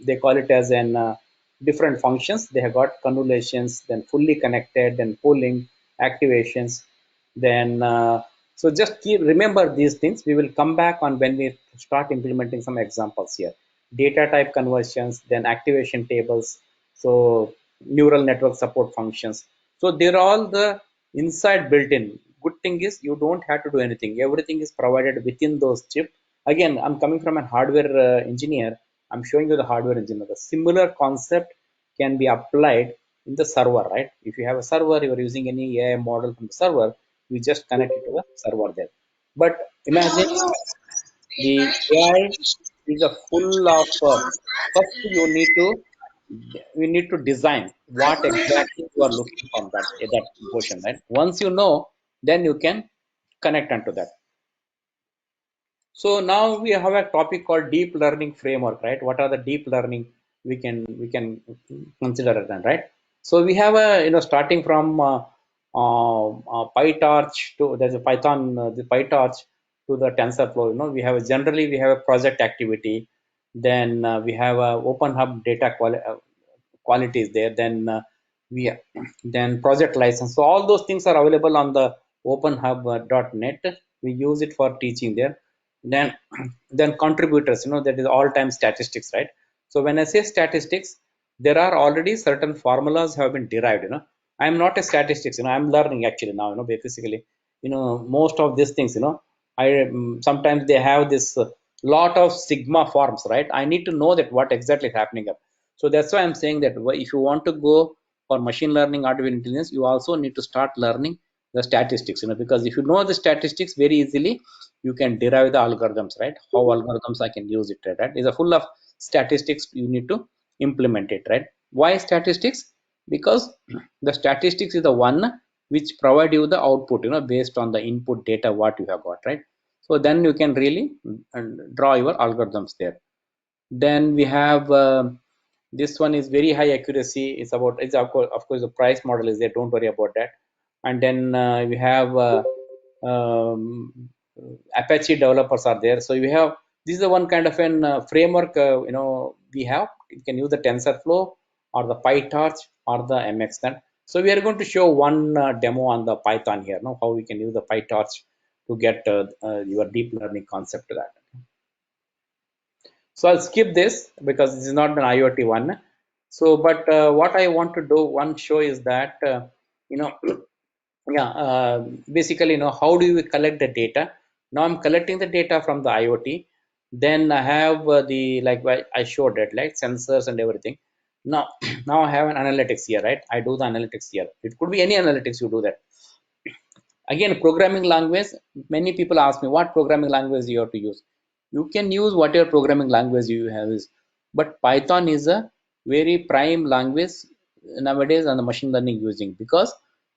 they call it as an different functions. They have got convolutions, then fully connected, then pooling, activations, then so just keep remember these things. We will come back on when we start implementing some examples here. Data type conversions, then activation tables, so neural network support functions. So they're all the inside built in. Good thing is you don't have to do anything. Everything is provided within those chips. Again, I'm coming from a hardware engineer. I'm showing you the hardware engineer. The similar concept can be applied in the server, right? If you have a server, you are using any AI model from the server, you just connect it to the server there. But imagine the AI is a full of first you need to design what exactly you are looking from that portion, right? Once you know, then you can connect onto that. So now we have a topic called deep learning framework, right? What are the deep learning we can consider it then, right? So we have a starting from PyTorch to there's a Python the PyTorch to the TensorFlow. We have generally we have a project activity, then we have a Open Hub data qualities there, then we then project license. So all those things are available on the openhub.net. We use it for teaching there. Then then contributors, that is all time statistics, right? So when I say statistics, there are already certain formulas have been derived. I'm not a statistics, I'm learning actually now, basically, most of these things, sometimes they have this lot of sigma forms, right? I need to know that what exactly is happening up. So that's why I'm saying that if you want to go for machine learning, artificial intelligence, you also need to start learning the statistics, because if you know the statistics very easily, you can derive the algorithms, right? How algorithms I can use it, right? It's a full of statistics. You need to implement it, right? Why statistics? Because the statistics is the one which provide you the output, based on the input data what you have got, right? So then you can really draw your algorithms there. Then we have this one is very high accuracy. It's about, it's of course the price model is there, don't worry about that. And then we have um, Apache developers are there. So we have, this is the one kind of an framework we have. You can use the TensorFlow or the PyTorch or the MXNet. So we are going to show one demo on the Python here, no, how we can use the PyTorch to get your deep learning concept to that. So I'll skip this because this is not an IoT one. So, but what I want to do one show is that you know, yeah, basically, how do we collect the data? Now I'm collecting the data from the IoT. Then I have the like I showed it, like sensors and everything. Now, now I have an analytics here, right? I do the analytics here. It could be any analytics you do that. Again, programming language, many people ask me what programming language you have to use. You can use whatever programming language you have is, but Python is a very prime language nowadays on the machine learning using, because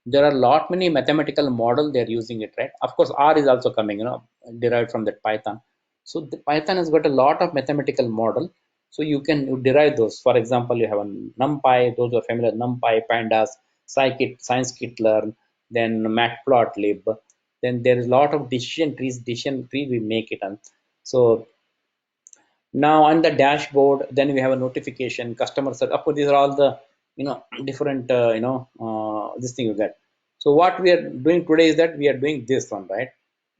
there are a lot many mathematical model they're using it, right? Of course R is also coming, derived from that Python. So the Python has got a lot of mathematical model, so you can derive those. For example, you have a NumPy, those who are familiar, NumPy, Pandas, scikit, scikit-learn, then matplotlib. Then there is a lot of decision tree we make it on. So now on the dashboard, then we have a notification, customer service. Of course, these are all the different this thing you get. So what we are doing today is that we are doing this one, right?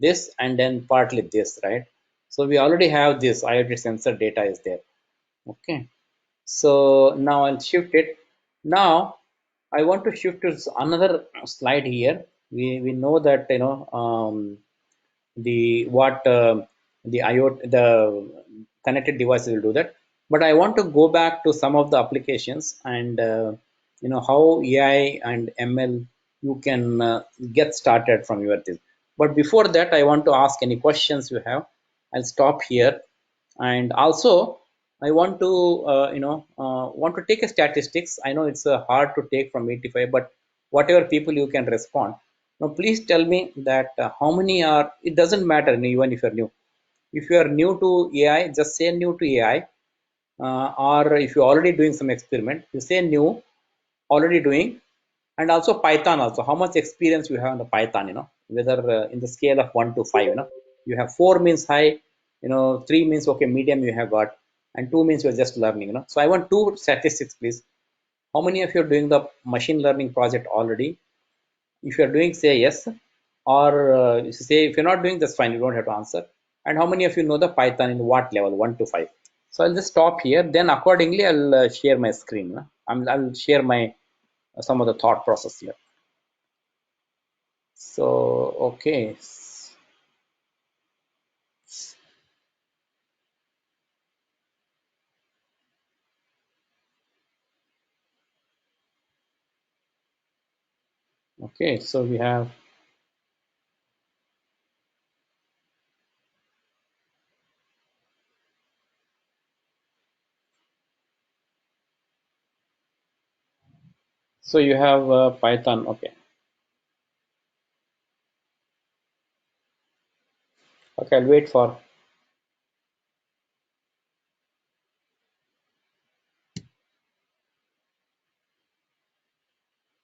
This and then partly this, right? So we already have this IoT sensor data is there. Okay. So now I'll shift it. Now I want to shift to another slide here. We know that the what the IoT, the connected devices will do that. But I want to go back to some of the applications and how AI and ML you can get started from your this. But before that, I want to ask any questions you have. I'll stop here, and also I want to want to take a statistics. I know it's hard to take from 85, but whatever people you can respond. Now, please tell me that how many are. It doesn't matter even if you're new. If you are new to AI, just say new to AI, or if you're already doing some experiment, you say new, already doing, and also Python also. How much experience you have in the Python? Whether in the scale of 1 to 5. You have 4 means high. 3 means okay, medium you have got, and 2 means you're just learning. So I want two statistics, please. How many of you are doing the machine learning project already? If you're doing, say yes, or if you say if you're not doing, that's fine, you don't have to answer. And how many of you know the Python in what level, 1 to 5? So I'll just stop here, then accordingly I'll share my screen. I'll share my some of the thought process here. So okay, okay, so we have, so you have Python. Okay, okay, I'll wait for.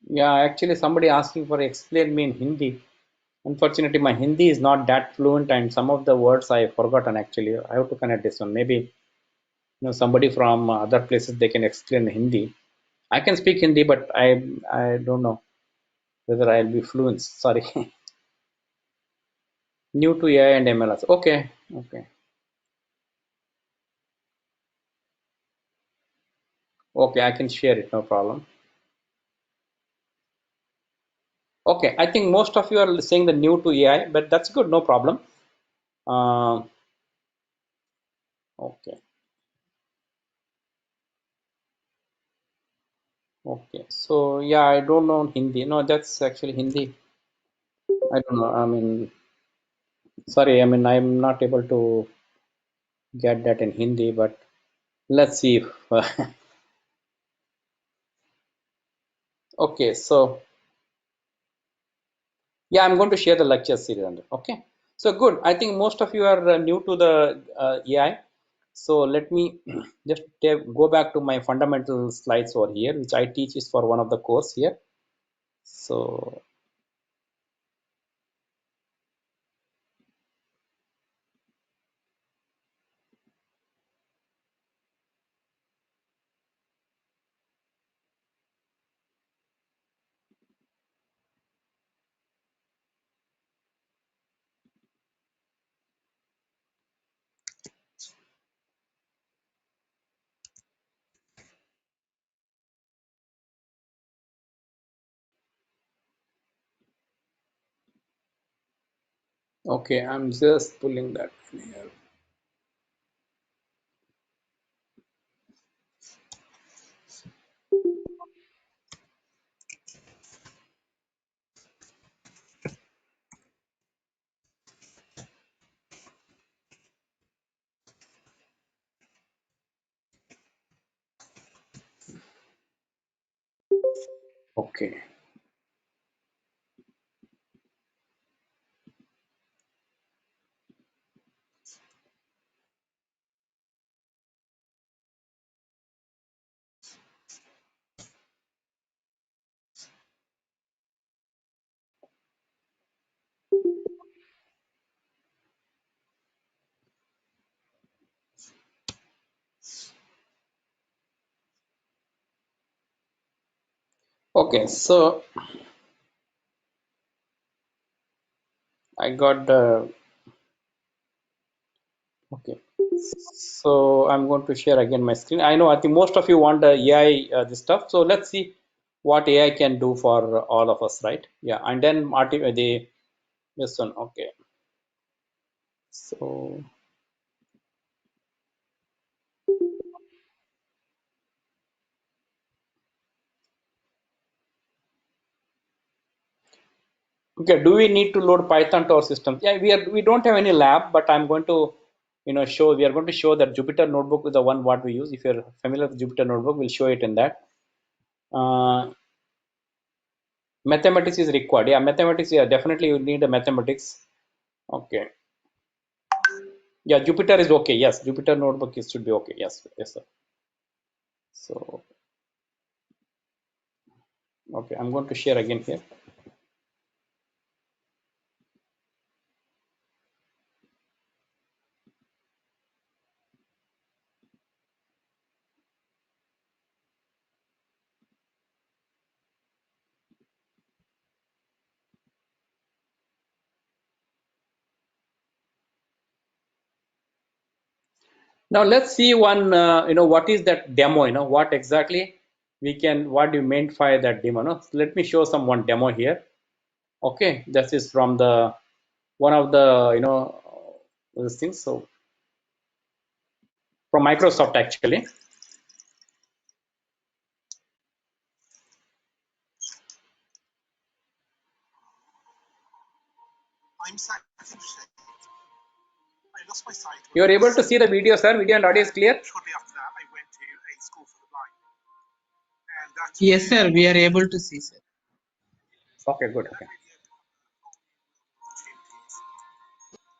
Yeah, actually somebody asking for explain me in Hindi. Unfortunately, my Hindi is not that fluent, and some of the words I forgotten. Actually, I have to connect this one. Maybe somebody from other places they can explain Hindi. I can speak Hindi, but I don't know whether I'll be fluent. Sorry. New to AI and ML. Okay, okay, okay. I can share it. No problem. Okay, I think most of you are saying the new to AI, but that's good. No problem. Uh, okay, okay. So yeah, I don't know Hindi. No, that's actually Hindi. I don't know. I mean, sorry. I mean, I'm not able to get that in Hindi, but let's see if. Okay, so yeah, I'm going to share the lecture series on it. Okay, so good. I think most of you are new to the AI. So let me just go back to my fundamental slides over here, which I teach is for one of the course here. So Okay, I'm just pulling that here. Okay. Okay, so I got the okay. So I'm going to share again my screen. I know I think most of you want the AI this stuff. So let's see what AI can do for all of us, right? Yeah, and then the this one. Okay. So okay, do we need to load Python to our system? Yeah, we don't have any lab, but I'm going to show we are going to show that Jupyter notebook is the one what we use. If you're familiar with Jupyter notebook, we'll show it in that. Uh, Mathematics is required. Yeah, mathematics. Yeah, definitely you need a mathematics. Okay. Yeah, Jupyter is okay. Yes, Jupyter notebook is should be okay. Yes, yes, sir. So okay, I'm going to share again here. Now let's see one. What is that demo? What exactly we can. What do you meant by that demo? No, so let me show some one demo here. Okay, this is from the one of the these things. So from Microsoft actually. You are able to see the video, sir. Video and audio is clear. Yes, sir. We are able to see, sir. Okay, good. Okay.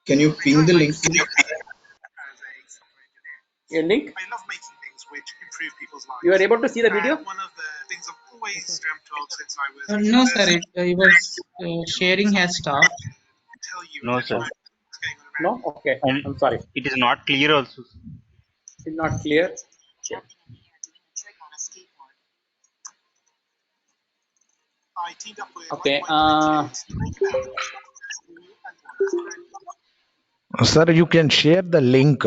Can you ping the link to me? A link. You are able to see the video. No, sir. Your sharing has stopped. No, sir. No. Okay. And I'm sorry. it is not clear also. It's not clear. Okay. Okay. Sir, you can share the link,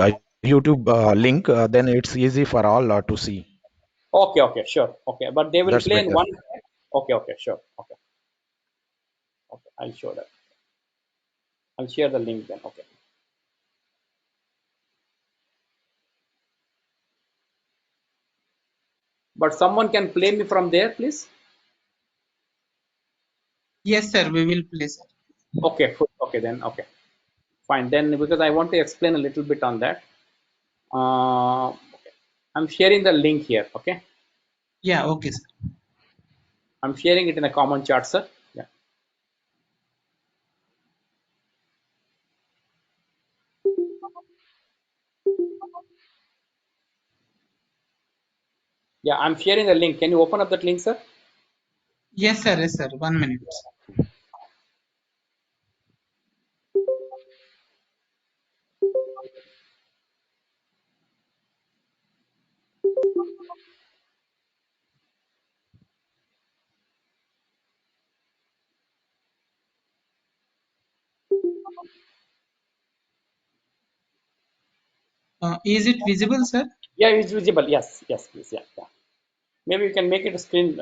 YouTube link, then it's easy for all to see. Okay. Okay. Sure. Okay. But they will That's play in better. one. Okay. Okay. Sure. Okay. Okay. I'll show that. I'll share the link then. Okay. But someone can play me from there, please. Yes, sir. We will play, sir. Okay. Okay. Then. Okay. Fine. Then because I want to explain a little bit on that. Okay. I'm sharing the link here. Okay. Yeah. Okay, sir. I'm sharing it in a common chat, sir. Yeah. Yeah. I'm sharing the link. Can you open up that link, sir? Yes, sir. Yes, sir. 1 minute. Is it visible, sir? Yeah. It's visible. Yes. Yes. Please. Yeah. Yeah. Maybe you can make it a screen.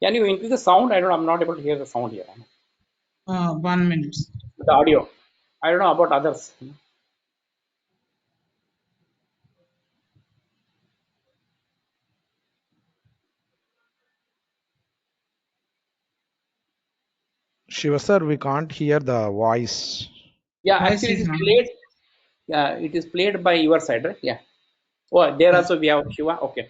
Can you increase the sound? I don't. I'm not able to hear the sound here. 1 minute. The audio. I don't know about others. Shiva sir, we can't hear the voice. Yeah, Voice actually, it is is not. played. Yeah, it is played by your side, right? Yeah. Oh, there Yes. also we have Shiva. Okay.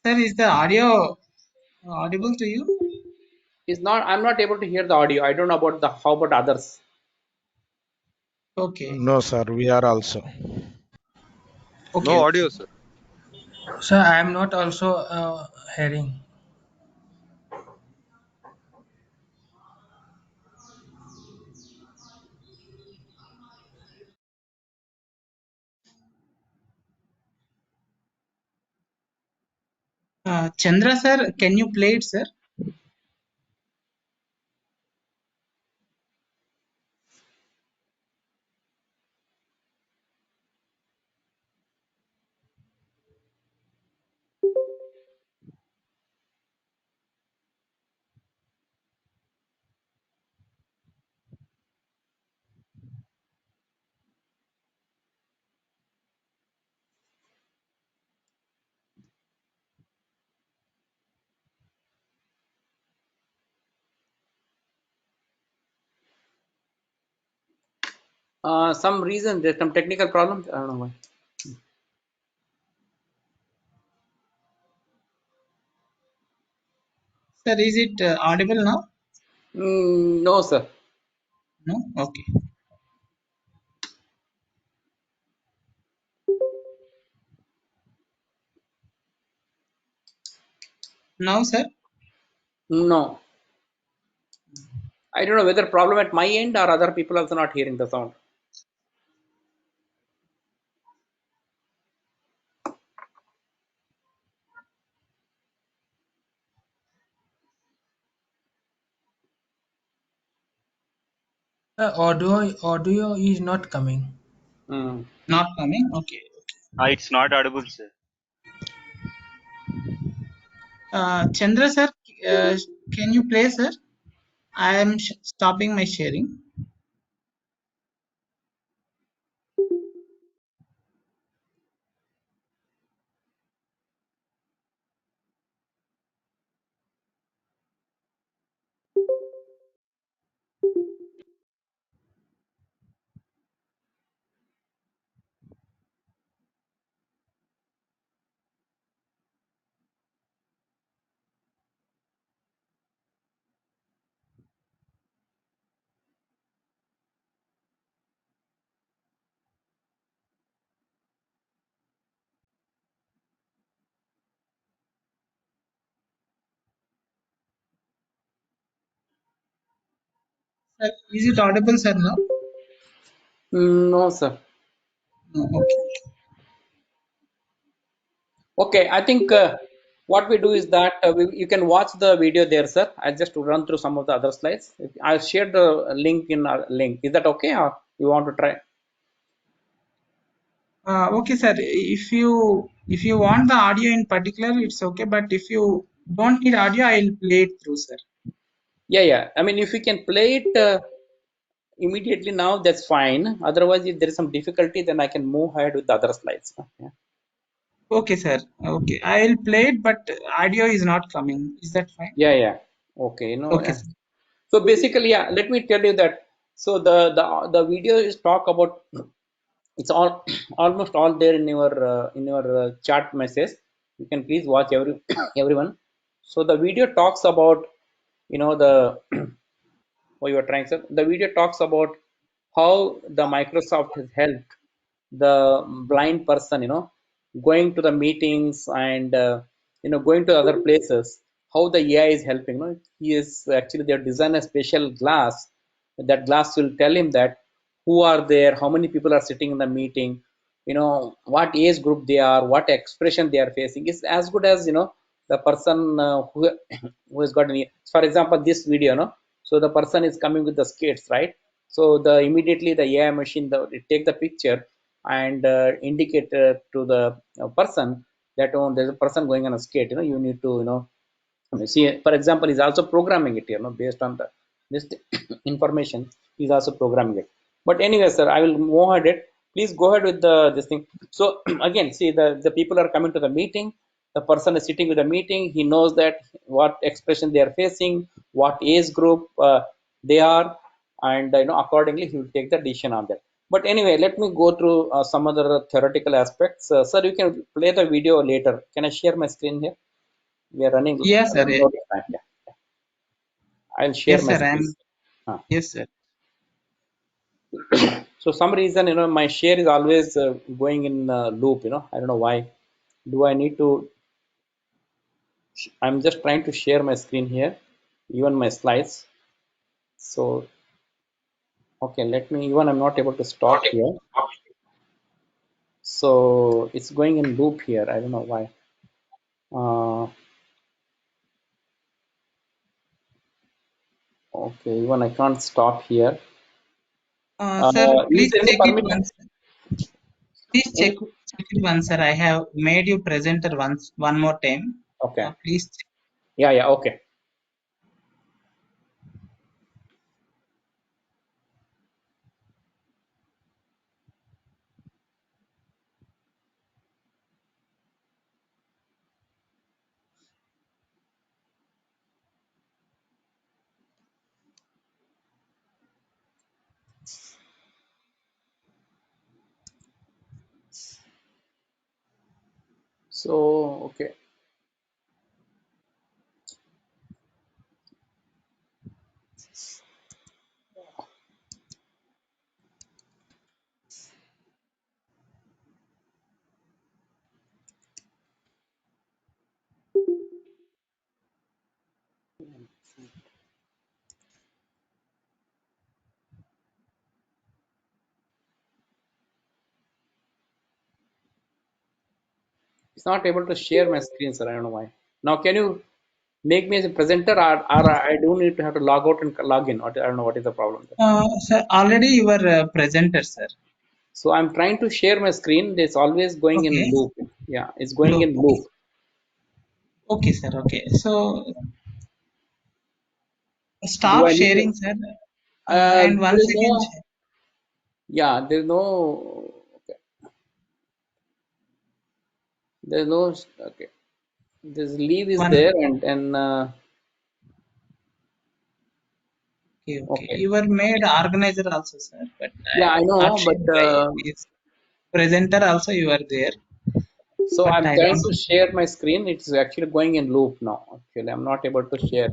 Sir, is the audio audible to you? It's not. I'm not able to hear the audio. I don't know about the. How about others? Okay. No, sir, we are also. Okay. No Okay. audio, sir. Sir, I am not also hearing. Chandra sir, can you play it, sir? Some reason there's some technical problem. I don't know why. Sir, is it audible now? No, sir. No? Okay. Now, sir? No. I don't know whether problem at my end or other people also not hearing the sound. Audio is not coming. Mm. Not coming? Okay. It's not audible, sir. Chandra sir, uh, can you play, sir? I am stopping my sharing. Sir, is it audible, sir, now? No, sir. No. Okay. Okay, I think what we do is that you can watch the video there, sir. I just run through some of the other slides. I'll share the link in our link. Is that okay, or you want to try? Okay, sir. If you want the audio in particular, it's okay. But if you don't need audio, I'll play it through, sir. Yeah, yeah. I mean, if we can play it immediately now, that's fine. Otherwise, if there is some difficulty, then I can move ahead with the other slides. Yeah, Okay, sir. Okay, I'll play it, but audio is not coming. Is that fine? yeah. Yeah. Okay, Okay, yeah. sir. So basically, yeah. Let me tell you that. So the video is talk about. It's all almost all there in your chat message. You can please watch everyone. So the video talks about the what you are trying, sir. The video talks about how the Microsoft has helped the blind person, going to the meetings and going to other places. How the AI is helping. He is actually they have designed a special glass. That glass will tell him that who are there, how many people are sitting in the meeting, what age group they are, what expression they are facing. Is as good as the person who has got any. For example, this video, so the person is coming with the skates, right? So the immediately the AI machine it take the picture and indicate to the person that there's a person going on a skate, you need to see, for example, he's also programming it, based on the this information. He's also programming it. But anyway, sir, I will move ahead it. Please go ahead with the this thing. So again, see, the people are coming to the meeting. The person is sitting with the meeting. He knows that what expression they are facing, what age group they are, and accordingly he will take the decision on that. But anyway, let me go through some other theoretical aspects. Sir, you can play the video later. Can I share my screen here? We are running Yes, sir. out of time. Yeah, I'll share Yes, my sir. screen. Yes, sir. So some reason, my share is always going in loop. I don't know why. Do I need to? I'm just trying to share my screen here, even my slides. So okay, let me. Even I'm not able to stop here. So it's going in loop here. I don't know why. Uh, okay, even I can't stop here. Sir, Is please there any check it permission? once. Please Any? check it once, sir. I have made you presenter once one more time. Okay. Please check. Yeah, yeah. Okay. So okay. It's not able to share my screen, sir. I don't know why. Now, can you make me as a presenter, or I do need to have to log out and log in? Or I don't know what is the problem there. Sir, already you were presenter, sir. So I'm trying to share my screen. It's always going in Okay. loop. Yeah, it's going Look. in loop. Okay, sir. Okay. So Do stop I need to? sharing, sir. And There once is again, no. Yeah, there's no. Okay, there's no. Okay, this leave is one. there, and Okay, okay. okay. You were made organizer also, sir. But Yeah, I I'm not know, sure but why it is. Presenter also you are there, so but I'm I trying don't. to share my screen. It's actually going in loop now. Actually, I'm not able to share.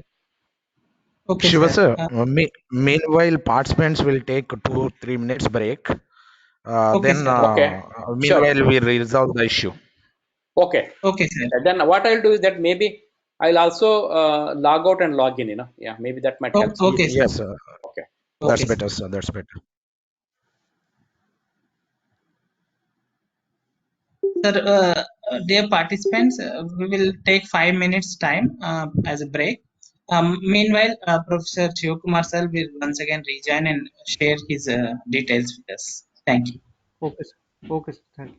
Okay, Shiva sir. sir, meanwhile participants will take 2 3 minutes break. Okay, Then sir. Okay, sure. meanwhile we resolve the issue. Okay. Okay, sir. Okay. Then what I'll do is that maybe I'll also log out and log in. Yeah, maybe that might help. Okay, sir. Yes, Okay. that's Okay, sir. better, sir. That's better. Sir, dear participants, we will take 5 minutes time as a break. Meanwhile, Professor Shivakumar sir will once again rejoin and share his details with us. Thank you. Okay, sir. Okay, sir. Thank you.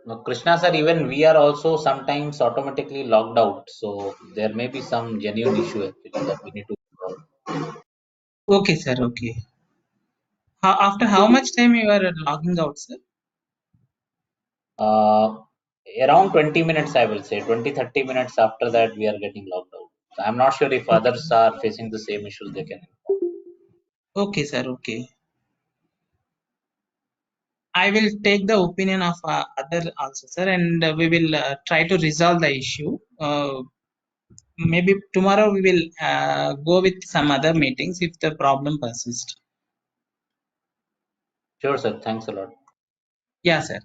No, Krishna sir, even we are also sometimes automatically logged out. So there may be some genuine issue actually that we need to resolve. Okay, sir. Okay. After how much time you are logging out, sir? Uh, Around 20 minutes, I will say 20 30 minutes after that, we are getting logged out. So I'm not sure if Okay. others are facing the same issues, they can inform. Okay, sir. Okay. I will take the opinion of other also, sir, and we will try to resolve the issue. Maybe tomorrow we will go with some other meetings if the problem persists. Sure, sir. Thanks a lot. Yeah, sir.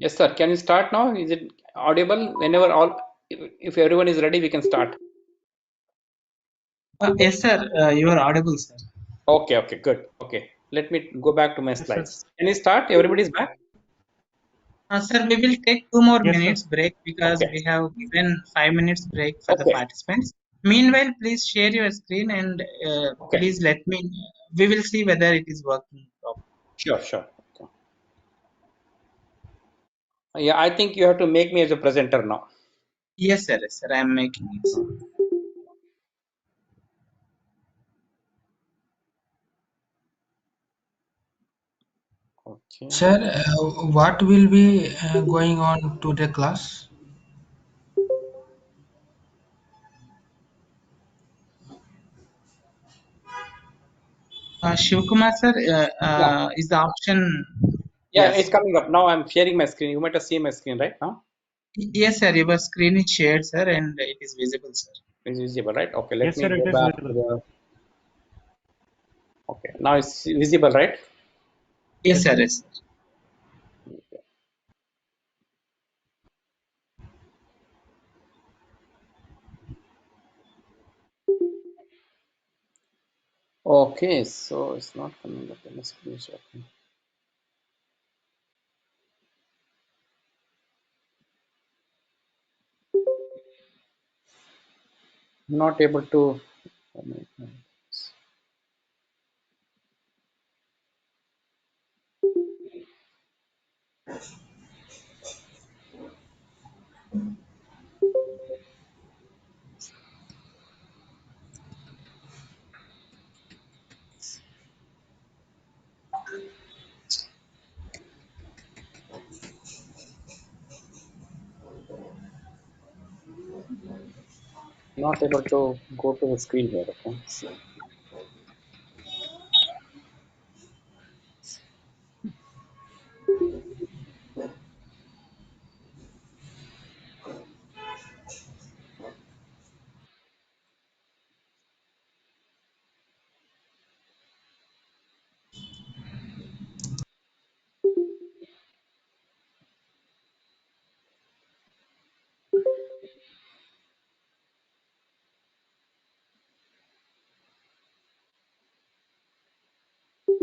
Yes, sir. Can you start now? Is it audible? Whenever if everyone is ready, we can start. Yes, sir. You are audible, sir. Okay, okay, good. Okay, let me go back to my Yes, sir. slides. Can you start? Everybody's back? Sir, we will take 2 more minutes Yes, sir. break because Okay, we have given 5 minutes break for the okay, participants. Meanwhile, please share your screen and okay. please let me. We will see whether it is working properly. Sure, sure. Okay. Yeah, I think you have to make me as a presenter now. Yes, sir. Yes, sir. I am making it. Okay. Sir, what will be going on today class? Shivkumar, sir, Yeah, is the option? yeah, Yes. it's coming up now. I'm sharing my screen. You might have seen my screen right now. Yes, sir. Your screen is shared, sir, and it is visible, sir. It's visible, right? Okay, let Yes, me sir, go it is back to visible. the. Okay, now it's visible, right? Yes, Yes, sir. sir. Yes, sir. Okay, so it's not coming up in the screenshot. Not able to. Not able to go to the screen here. Okay.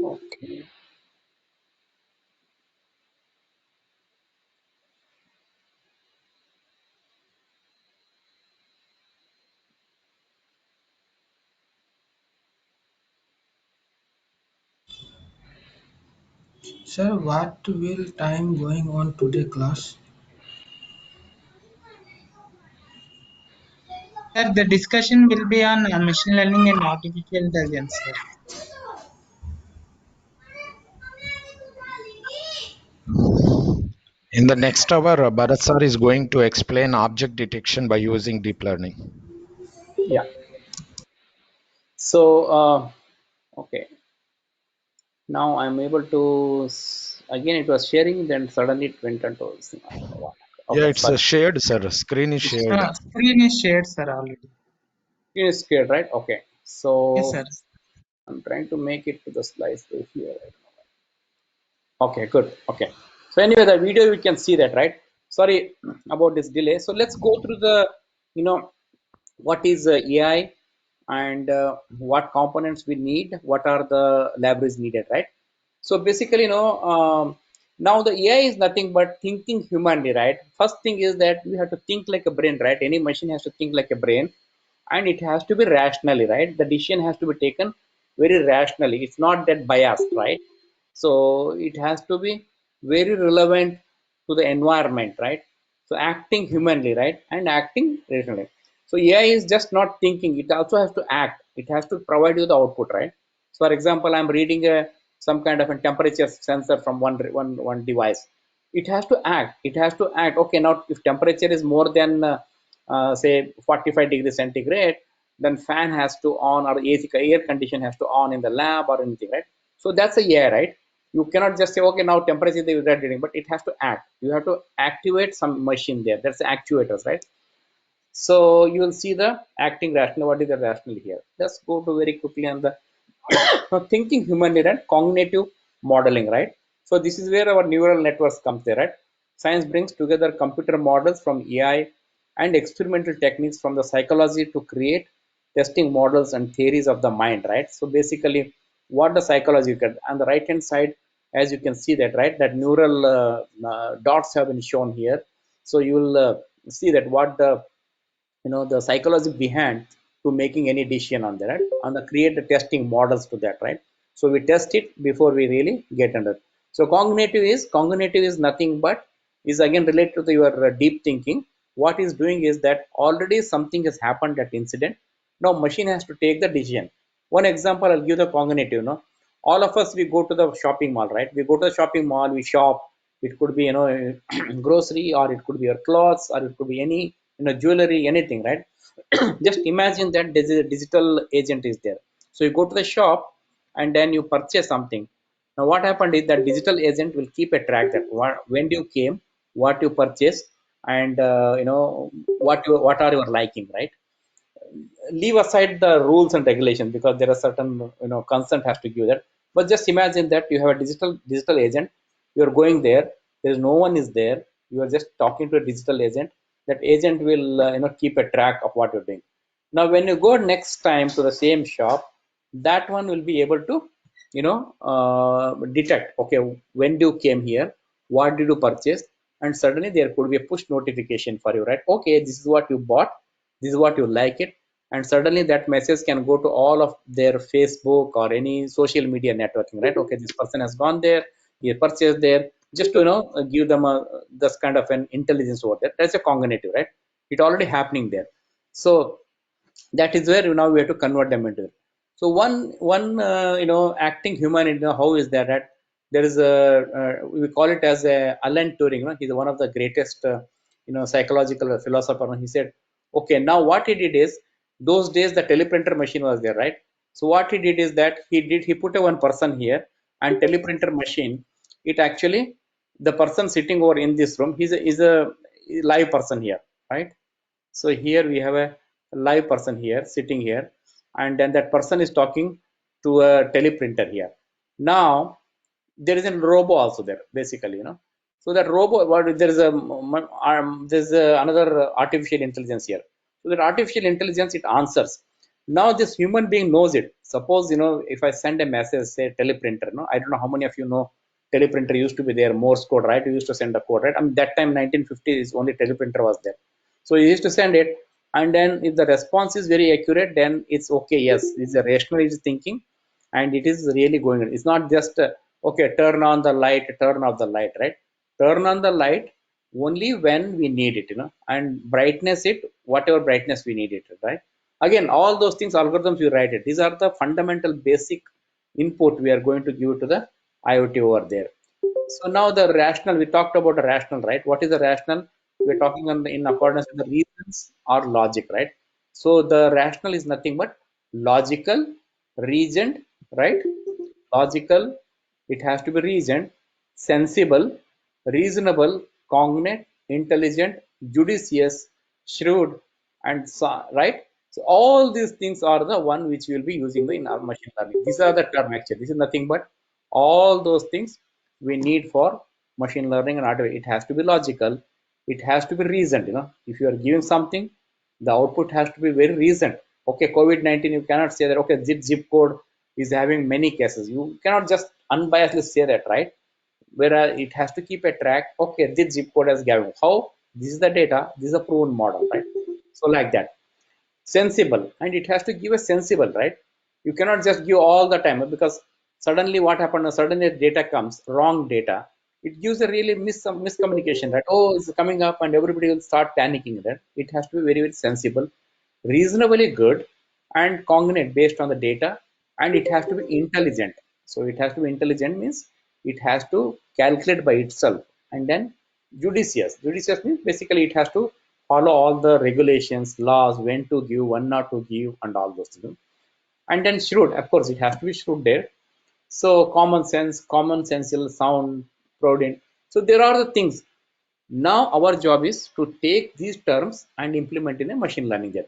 Okay. Sir, what will time going on today class? Sir, the discussion will be on machine learning and artificial intelligence, sir. In the next hour, Bharat sir is going to explain object detection by using deep learning. Yeah. So, okay. Now I'm able to, again, it was sharing, then suddenly it went into, I don't know what. Yeah, Okay, it's sorry. shared, sir. Screen is shared. Screen is shared, sir, already. Screen is scared, right? Okay. Yes, So sir. I'm trying to make it to the slides here. Okay, good. Okay. So anyway, the video we can see that, right? Sorry about this delay. So let's go through the, you know, what is AI and what components we need, what are the libraries needed, right? So basically, now the AI is nothing but thinking humanly, right? First thing is that we have to think like a brain, right? Any machine has to think like a brain, and it has to be rationally, right? The decision has to be taken very rationally. It's not that biased, right? So it has to be very relevant to the environment, right? So acting humanly, right, and acting rationally. So AI is just not thinking, it also has to act, it has to provide you the output, right? So for example, I'm reading a some kind of a temperature sensor from one device. It has to act, it has to act. Okay, now if temperature is more than say 45 degrees centigrade, then fan has to on, or AC air condition has to on in the lab or anything, right? So that's a yeah, right? You cannot just say, okay, now temperature is that reading, but it has to act. You have to activate some machine there. That's the actuators, right? So you will see the acting rational. What is the rational here? Let's go to very quickly on the thinking humanly, right? Cognitive modeling, right? So this is where our neural networks comes there, right? Science brings together computer models from AI and experimental techniques from the psychology to create testing models and theories of the mind, right? So basically, what the psychology you get on the right hand side, as you can see that, right, that neural dots have been shown here. So you will see that what the the psychology behind to making any decision on that, right? On the create the testing models to that, right? So we test it before we really get under. So cognitive is nothing but is again related to your deep thinking. What is doing is that already something has happened, that incident. Now machine has to take the decision. One example I'll give the cognitive. All of us, we go to the shopping mall, right? We go to the shopping mall, we shop. It could be grocery, or it could be your clothes, or it could be any jewelry, anything, right? Just imagine that there is a digital agent is there. So you go to the shop and then you purchase something. Now what happened is that digital agent will keep a track that when you came, what you purchased, and what are your liking, right? Leave aside the rules and regulations, because there are certain consent has to give that. But just imagine that you have a digital agent. You're going there, there is no one is there, you are just talking to a digital agent. That agent will keep a track of what you're doing. Now when you go next time to the same shop, that one will be able to detect, okay, when you came here, what did you purchase, and suddenly there could be a push notification for you, right? Okay, this is what you bought, this is what you like it. And suddenly that message can go to all of their Facebook or any social media networking, right? Okay, this person has gone there, he purchased there, just to give them a this kind of an intelligence over there. That's a cognitive, right? It already happening there. So that is where now we have to convert them into it. So one acting human, how is that, right? There is a we call it as a Alan Turing. He's one of the greatest psychological philosopher. He said, okay, now what he did is, those days the teleprinter machine was there, right? So what he did is that he put a one person here, and teleprinter machine, it actually, the person sitting over in this room, is a live person here, right? So here we have a live person here sitting here, and then that person is talking to a teleprinter here. Now there is a robo also there, basically. So that robo, what there is another artificial intelligence here. So that artificial intelligence, it answers. Now this human being knows it. Suppose if I send a message, say teleprinter. I don't know how many of you know teleprinter used to be there, Morse code, right? You used to send a code, right? I mean, that time 1950s only teleprinter was there. So you used to send it, and then if the response is very accurate, then it's okay. Yes, it's a rational is thinking, and it is really going on. It's not just okay, turn on the light, turn off the light, right? Turn on the light only when we need it, and brightness it whatever brightness we need it, right? Again, all those things, algorithms we write it. These are the fundamental basic input we are going to give to the IoT over there. So now the rational, we talked about the rational, right? What is the rational? We're talking in accordance with the reasons or logic, right? So the rational is nothing but logical, reasoned, right? Logical, it has to be reasoned, sensible, reasonable, cognate, intelligent, judicious, shrewd, and so, right? So all these things are the one which we will be using in our machine learning. These are the term actually. This is nothing but all those things we need for machine learning and automation. It has to be logical. It has to be reasoned. If you are giving something, the output has to be very reasoned. Okay, COVID-19, you cannot say that, okay, zip code is having many cases. You cannot just unbiasedly say that, right? Whereas it has to keep a track. Okay, this zip code has given. How? This is the data. This is a proven model, right? So like that, sensible, and it has to give a sensible, right? You cannot just give all the time because suddenly what happened? Suddenly data comes wrong data. It gives a really miscommunication, right? Oh, it's coming up, and everybody will start panicking. That it has to be very sensible, reasonably good, and cognate based on the data, and it has to be intelligent. So it has to be intelligent means it has to calculate by itself, and then judicious. Judicious means basically it has to follow all the regulations, laws, when to give, when not to give, and all those things. And then shrewd, of course, it has to be shrewd there. So common sense, common sensical, sound, prudent. So there are the things. Now our job is to take these terms and implement in a machine learning there.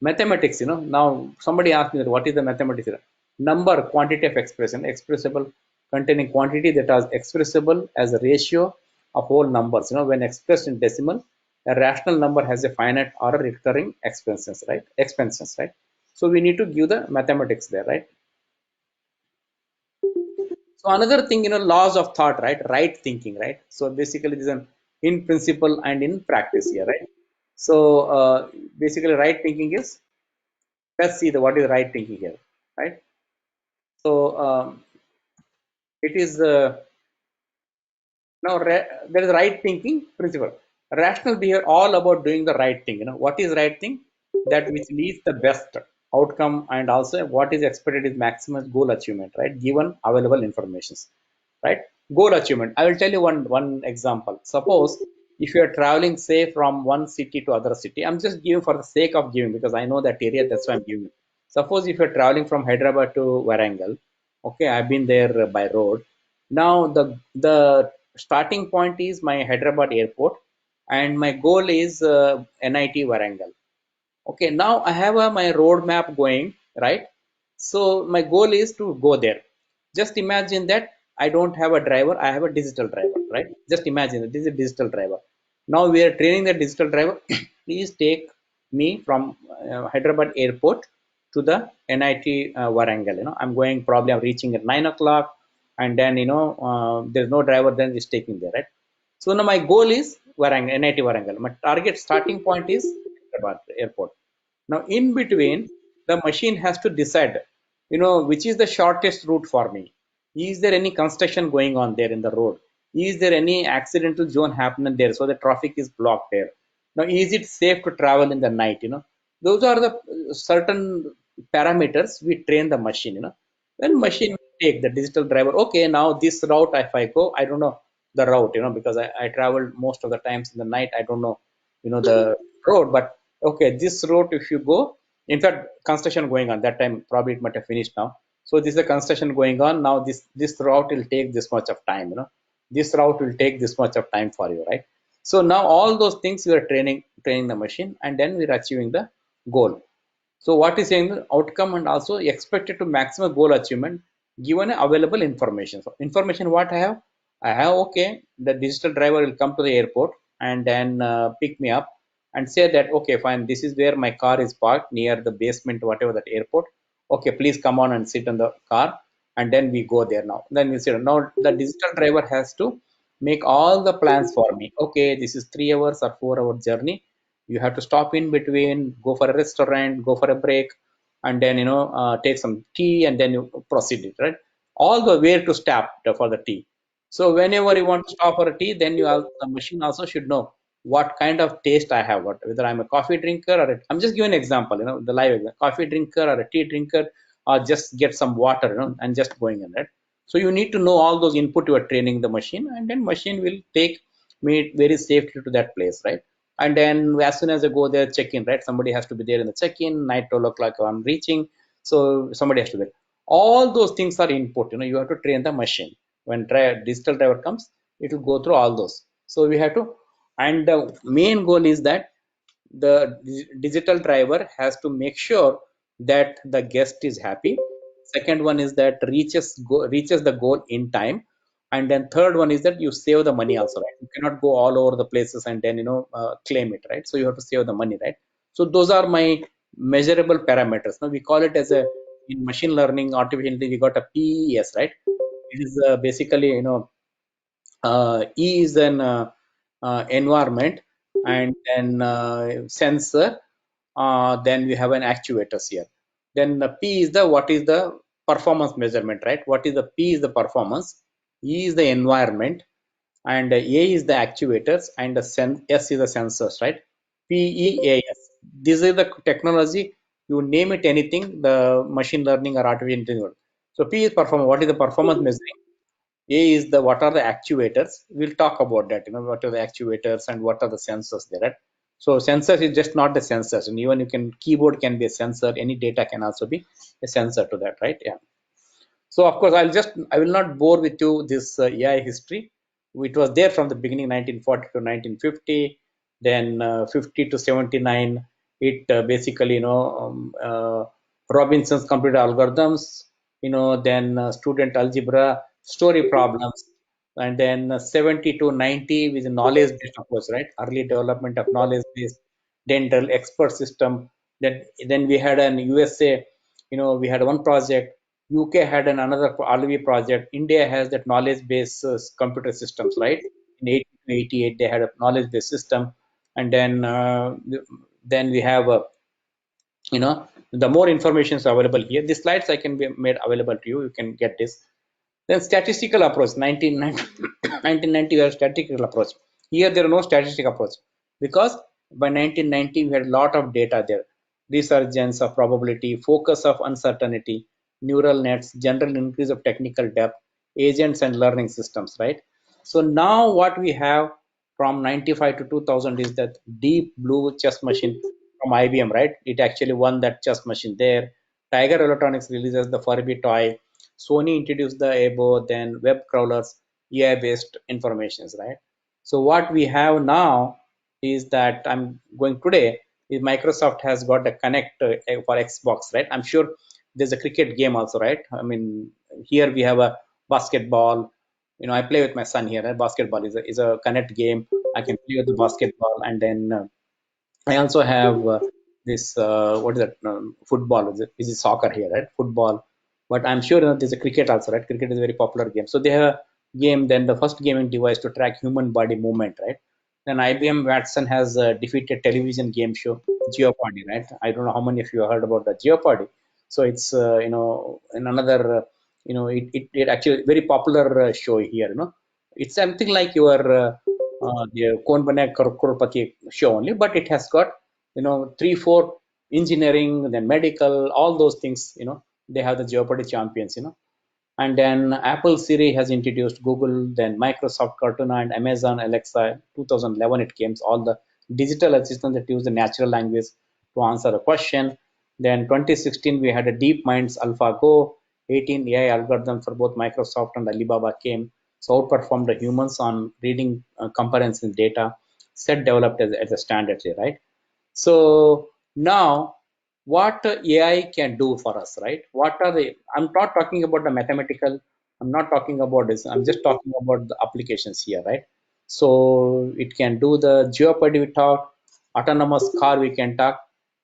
Mathematics, now somebody asked me that what is the mathematics? Number, quantity of expression, expressible, containing quantity that is expressible as a ratio of whole numbers. When expressed in decimal, a rational number has a finite or a recurring expenses, right? Expenses, right? So we need to give the mathematics there, right? So another thing, laws of thought, right? Right thinking, right? So basically, this is an in principle and in practice here, right? So basically, right thinking is, let's see the what is right thinking here, right? So it is now there is right thinking principle. Rational behavior all about doing the right thing. What is right thing? That which leads the best outcome, and also what is expected is maximum goal achievement, right? Given available information, right? Goal achievement. I will tell you one example. Suppose if you are traveling, say, from one city to other city, I'm just giving for the sake of giving because I know that area, that's why I'm giving. Suppose if you're traveling from Hyderabad to Warangal, okay, I've been there by road. Now the starting point is my Hyderabad airport, and my goal is NIT Warangal. Okay, now I have my roadmap going, right? So my goal is to go there. Just imagine that I don't have a driver, I have a digital driver, right? Just imagine that this is a digital driver. Now we are training the digital driver. Please take me from Hyderabad airport to the NIT Warangal. I'm going, probably I'm reaching at 9 o'clock, and then there's no driver, then it's taking there, right? So now my goal is Warangal, NIT Warangal. My target starting point is Hyderabad airport. Now, in between, the machine has to decide, which is the shortest route for me. Is there any construction going on there in the road? Is there any accidental zone happening there, so the traffic is blocked there? Now, is it safe to travel in the night? Those are the certain parameters we train the machine. Then machine will take the digital driver. Okay, now this route, if I go, I don't know the route, because I travel most of the times in the night. I don't know, the road, but okay, this road, if you go, in fact, construction going on that time, probably it might have finished now. So this is the construction going on now. This route will take this much of time. This route will take this much of time for you, right? So now all those things we are training the machine, and then we're achieving the goal. So what is saying, the outcome and also expected to maximum goal achievement given available information. So information what I have, okay, the digital driver will come to the airport and then pick me up and say that, okay, fine, this is where my car is parked near the basement, whatever that airport. Okay, please come on and sit in the car, and then we go there now. Then we sit. Now the digital driver has to make all the plans for me. Okay, this is 3 hours or 4 hour journey. You have to stop in between, go for a restaurant, go for a break, and then take some tea, and then you proceed it, right? All the way to stop for the tea. So whenever you want to stop for a tea, then the machine also should know what kind of taste I have, whether I'm a coffee drinker or I'm just giving an example, the live example, coffee drinker or a tea drinker, or just get some water, and just going in, right? So you need to know all those input you are training the machine, and then machine will take me very safely to that place, right? And then as soon as I go there, check in, right? Somebody has to be there in the check-in, night 12 o'clock I'm reaching. So somebody has to be there. All those things are input, you have to train the machine. When digital driver comes, it will go through all those. So we have to, and the main goal is that the digital driver has to make sure that the guest is happy. Second one is that reaches the goal in time, and then third one is that you save the money also, right? You cannot go all over the places and then claim it, right? So you have to save the money, right? So those are my measurable parameters. Now we call it as a, in machine learning, artificial intelligence, we got a PES, right? It is basically, E is an environment, and then sensor, then we have an actuators here. Then the P is the, what is the performance measurement, right? What is the P is the performance, E is the environment, and A is the actuators, and the S is the sensors, right? PEAS. This is the technology. You name it anything, the machine learning or artificial intelligence. So P is performance. What is the performance measuring? A is the, what are the actuators? We'll talk about that. What are the actuators and what are the sensors there? Right? So sensors is just not the sensors, and even you can, keyboard can be a sensor. Any data can also be a sensor to that, right? Yeah. So of course, I will not bore with you this AI history. It was there from the beginning, 1940 to 1950, then 50 to 79. It basically, Robinson's computer algorithms, then student algebra, story problems, and then 70 to 90 with knowledge-based approach, right? Early development of knowledge-based dental expert system. Then we had an USA, we had one project. UK had another RV project. India has that knowledge-based computer systems, right? In 88, they had a knowledge-based system, and then we have the more information is available here. The slides I can be made available to you. You can get this. Then statistical approach, 1990 we have statistical approach. Here there are no statistical approach because by 1990 we had a lot of data there. Resurgence of probability, focus of uncertainty, neural nets, general increase of technical depth, agents and learning systems, right? So now what we have from 95 to 2000 is that deep blue chess machine from IBM, right? It actually won that chess machine there. Tiger Electronics releases the Furby toy. Sony introduced the ABO, then web crawlers, AI-based informations, right? So what we have now is that I'm going today is Microsoft has got a Connect for Xbox, right? I'm sure there's a cricket game also, right? I mean, here we have a basketball. I play with my son here. Right? Basketball is a Connect game. I can play with the basketball, and then I also have this what is that football? Is it soccer here, right? Football, but I'm sure there's a cricket also, right? Cricket is a very popular game. So they have a game. Then the first gaming device to track human body movement, right? Then IBM Watson has defeated television game show Jeopardy, right? I don't know how many of you have heard about the Jeopardy. So it's in another it actually very popular show here. It's something like your the Kaun Banega Crorepati show only, but it has got 3 4 engineering, then medical, all those things. They have the Jeopardy champions. And then Apple Siri has introduced Google, then Microsoft Cortana and Amazon Alexa. 2011 it came. All the digital assistants that use the natural language to answer a question. Then 2016 we had a DeepMind's AlphaGo. 18 AI algorithms for both Microsoft and Alibaba came. So outperformed the humans on reading comparison data set developed as a standard here, right? So now what AI can do for us, right? What are the, I'm not talking about the mathematical, I'm not talking about this, I'm just talking about the applications here, right? So it can do the Jeopardy we talk, autonomous car we can talk.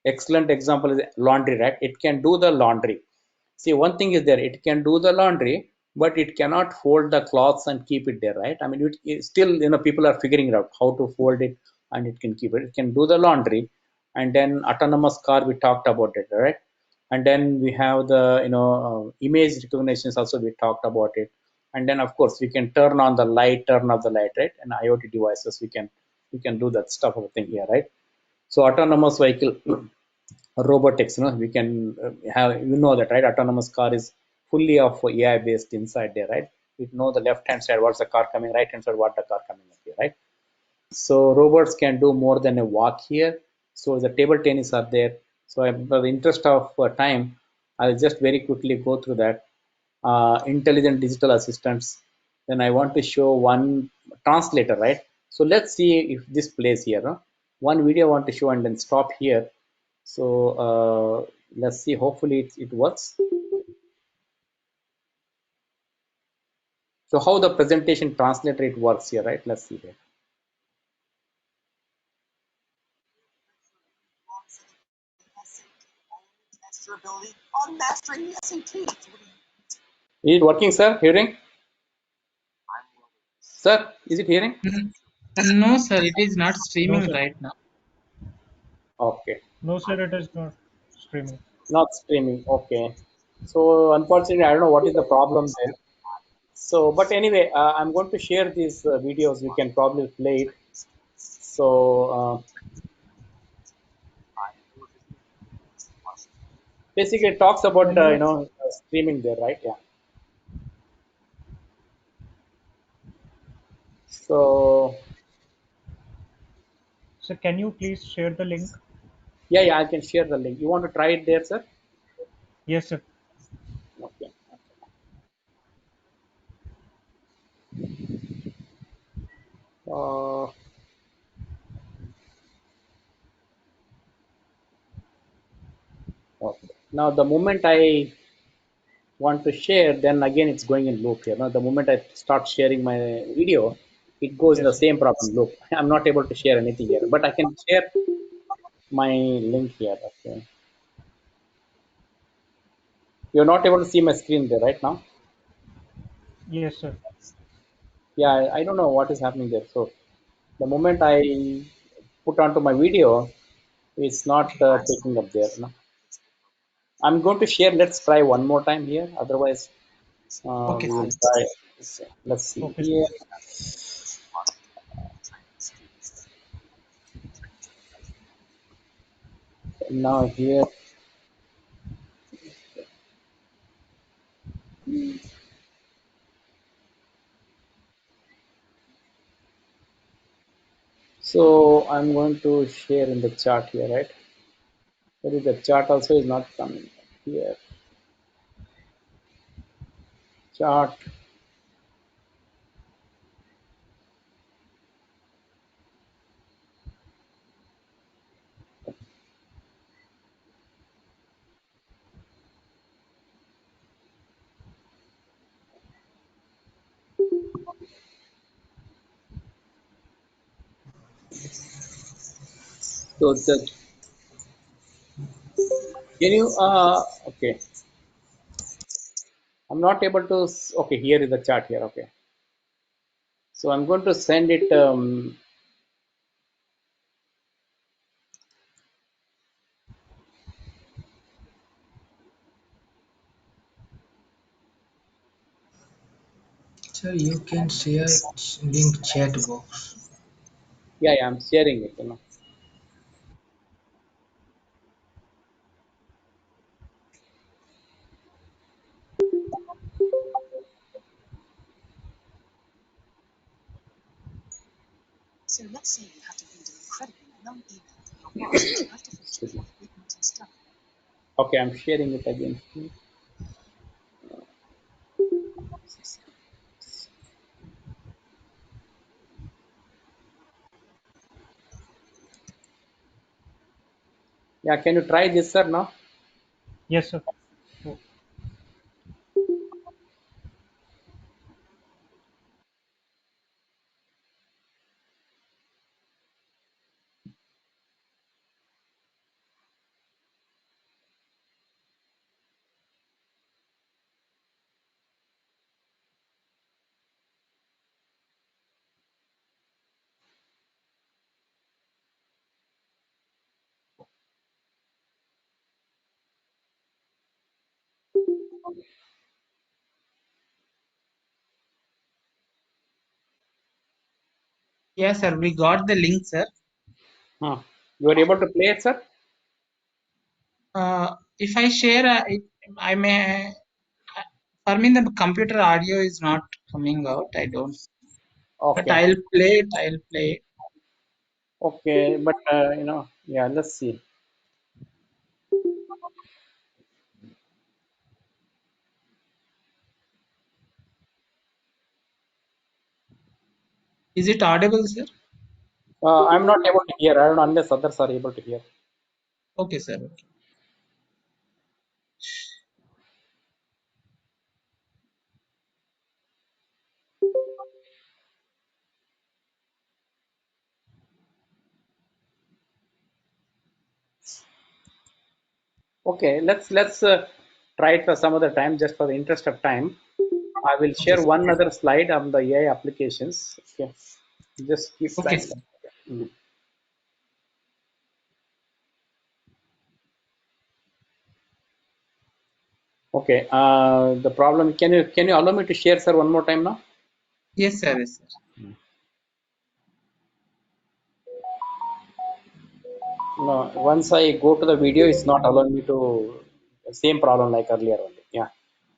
Excellent example is laundry, right? It can do the laundry. See, one thing is there, it can do the laundry, but it cannot fold the cloths and keep it there, right? I mean, it still, people are figuring out how to fold it and it can keep it. It can do the laundry, and then autonomous car we talked about it, right? And then we have the image recognitions also we talked about it, and then of course we can turn on the light, turn off the light, right? And IoT devices we can do that stuff of thing here, right? So autonomous vehicle robotics, we can have, that, right? Autonomous car is fully of AI based inside there, right? It know the left hand side what's the car coming, right hand side what the car coming up here, right? So robots can do more than a walk here. So the table tennis are there. So for the interest of time, I'll just very quickly go through that. Intelligent digital assistants. Then I want to show one translator, right? So let's see if this plays here. Huh? One video I want to show and then stop here. So let's see. Hopefully it works. So how the presentation translator it works here, right? Let's see here. Is it working, sir? Hearing? Sir, is it hearing? No, sir, it is not No, streaming sir. right now. Okay. No, sir, it is not streaming. Not streaming. Okay. So unfortunately, I don't know what is the problem there. So, but anyway, I'm going to share these videos. We can probably play it. So basically, it talks about Can you, streaming there, right? Yeah. So sir, can you please share the link? yeah, I can share the link. You want to try it there, sir? Yes, sir. Okay. Uh, okay. Now the moment I want to share, then again it's going in loop here. Now the moment I start sharing my video, it goes in Yes, the sir. same problem loop. I'm not able to share anything here, but I can share my link here. Okay. You're not able to see my screen there right now. Yes, sir. Yeah, I don't know what is happening there. So the moment I put onto my video, it's not taking up there. No? I'm going to share. Let's try one more time here. Otherwise, Okay, we sir. will try. Let's see Okay, sir. here. Now here. So I'm going to share in the chat here, right? There is the chart also is not coming here. Chart. So the can you okay. I'm not able to okay, here is the chart here. Okay. So I'm going to send it Sir, you can share link chat box. yeah, I'm sharing it. Okay, I'm sharing it again. Yeah, can you try this, sir? Now? Yes, sir. Oh, Yes, sir, we got the link, sir. Huh. You are able to play it, sir? If I share it, I may. For me, the computer audio is not coming out. I don't. But Okay. I'll play it. I'll play it. Okay. But yeah. Let's see. Is it audible, sir? I'm not able to hear. I don't know unless others are able to hear. Okay, sir. Okay. Okay. Let's try it for some other time, just for the interest of time. I will Okay, share sir. one other slide on the AI applications. Okay. Just keep Okay, trying. sir. Mm. Okay. The problem. Can you allow me to share, sir, one more time now? Yes, sir. Yes, sir. No. Once I go to the video, it's not allowing me to. Same problem like earlier only. Yeah.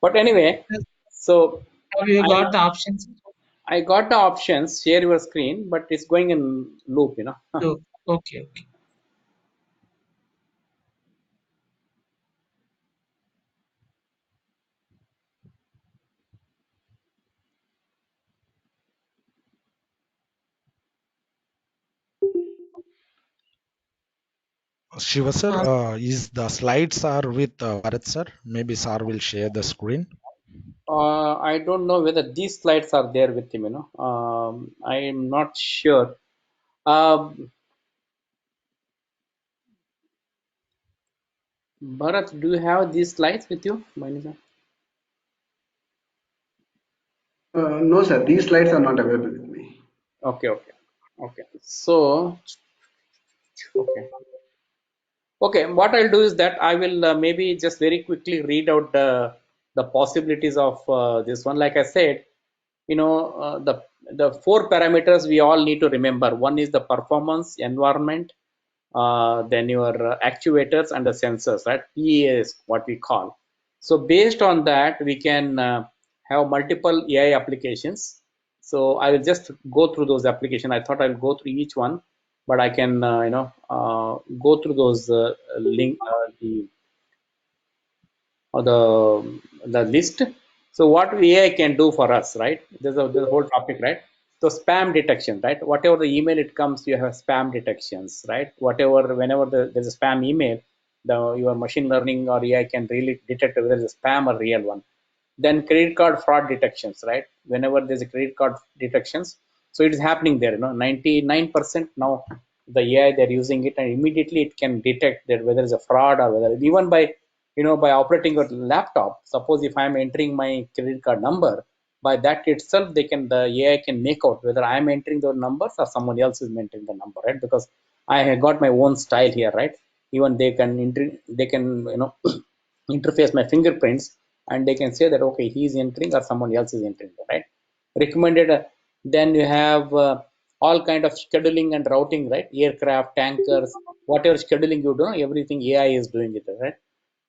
But anyway, Yes. so Have you I got the options? I got the options share your screen, but it's going in loop. Oh, okay. Okay. Shiva sir, Uh, is the slides are with Bharat sir? Maybe sir will share the screen. I don't know whether these slides are there with him. I am not sure. Um, Bharat, do you have these slides with you? By any chance? No, sir. These slides are not available with me. Okay, okay, okay. So, okay, okay. What I'll do is that I will maybe just very quickly read out the possibilities of this one. Like I said, the four parameters we all need to remember. One is the performance, environment, then your actuators and the sensors, right? PA is what we call. So based on that, we can have multiple AI applications. So I will just go through those applications. I thought I'll go through each one, but I can go through those link the list. So what AI can do for us, right? There's a whole topic, right? So spam detection, right? Whatever the email it comes, you have spam detections, right? Whenever there's a spam email, your machine learning or AI can really detect whether it's a spam or real one. Then credit card fraud detections, right? Whenever there's a credit card detections, so it is happening there. 99% now the AI they're using it, and immediately it can detect that whether it's a fraud or whether even by operating your laptop. Suppose if I'm entering my credit card number, by that itself the AI can make out whether I'm entering those numbers or someone else is entering the number, right? Because I have got my own style here, right? Even they can interface my fingerprints, and they can say that okay, he's entering or someone else is entering, right? Recommended. Then you have all kind of scheduling and routing, right? Aircraft, tankers, whatever scheduling you do, everything AI is doing it, right?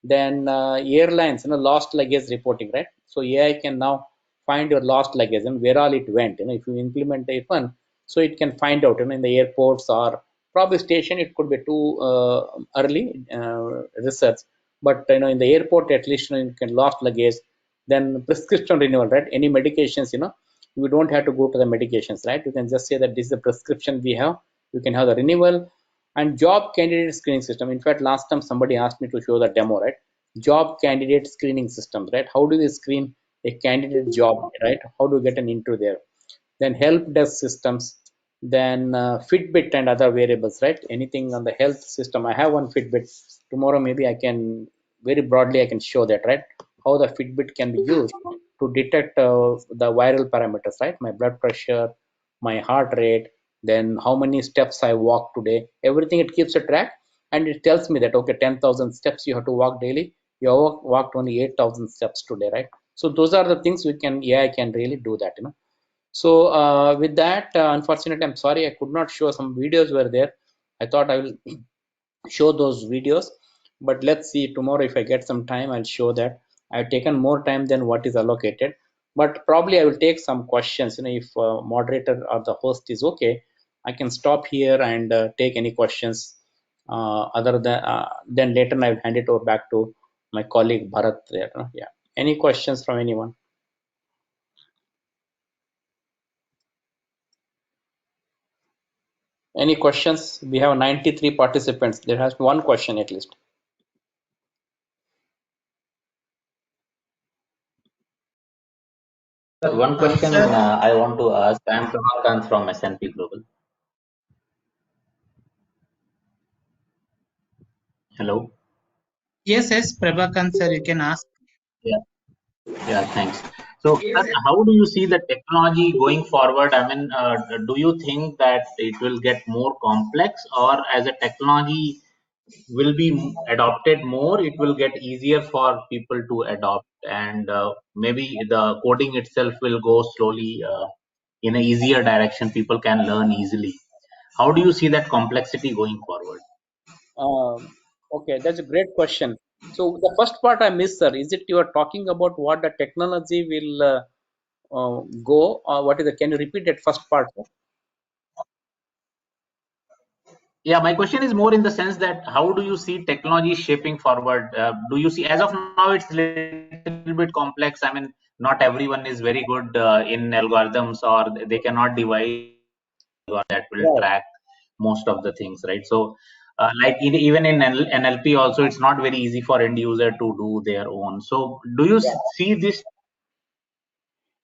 Then airlines, lost luggage reporting, right? So AI can now find your lost luggage and where all it went. If you implement the one, so it can find out, in the airports or probably station. It could be too early research, but in the airport at least, you can lost luggage. Then prescription renewal, right? Any medications, you don't have to go to the medications, right? You can just say that this is the prescription we have. You can have the renewal. And job candidate screening system. In fact, last time somebody asked me to show the demo, right? Job candidate screening systems, right? How do you screen a candidate job, right? How do you get an into there? Then help desk systems, then Fitbit and other variables, right? Anything on the health system. I have one Fitbit. Tomorrow maybe I can very broadly I can show that, right? How the Fitbit can be used to detect the viral parameters, right? My blood pressure, my heart rate, then how many steps I walk today. Everything it keeps a track, and it tells me that okay, 10,000 steps you have to walk daily. You have walked only 8,000 steps today, right? So those are the things we can AI can really do that. So with that, unfortunately, I'm sorry I could not show. Some videos were there. I thought I will show those videos, but let's see tomorrow if I get some time. I'll show that I've taken more time than what is allocated, but probably I will take some questions. If moderator or the host is okay, I can stop here and take any questions. Other than then later I'll hand it over back to my colleague Bharat there. Yeah. Any questions from anyone? Any questions? We have 93 participants. There has one question at least. Sir, one question Sir, I want to ask. I am Prabhakant from S&P Global. Hello. yes, Prabhakant sir, you can ask. Yeah. Yeah. Thanks. So, sir, how do you see the technology going forward? I mean, do you think that it will get more complex, or as a technology will be adopted more, it will get easier for people to adopt, and maybe the coding itself will go slowly in a easier direction. People can learn easily. How do you see that complexity going forward? Okay, that's a great question. So the first part I missed, sir. Is it you are talking about what the technology will go, or what is it? Can you repeat that first part, sir? Yeah, my question is more in the sense that how do you see technology shaping forward? Do you see, as of now, it's a little bit complex. I mean, not everyone is very good in algorithms, or they cannot devise that will Right. track most of the things, right? So, like even in NLP, also, it's not very easy for end user to do their own. So, do you Yeah. see this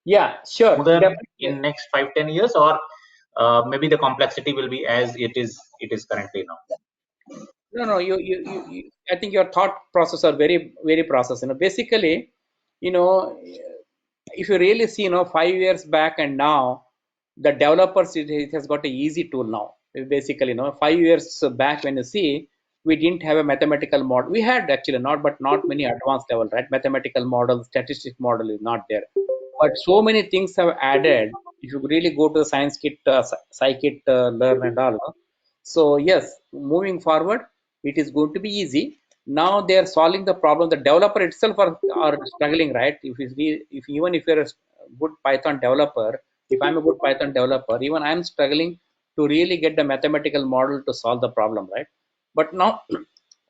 Yeah, sure. smoother Definitely. in next 5-10 years, or maybe the complexity will be as it is currently now? No, no, I think your thought process are very process. Basically, you know, if you really see, 5 years back and now, the developers, it has got a easy tool now. Basically, 5 years back when you see, we didn't have a mathematical model. We had actually not, but not many advanced level, right? Mathematical model, statistic model is not there. But so many things have added. If you really go to the science kit, scikit, learn and all. So yes, moving forward, it is going to be easy. Now they are solving the problem. The developer itself are struggling, right? If even if you're a good Python developer, if I'm a good Python developer, even I'm struggling to really get the mathematical model to solve the problem, right? But now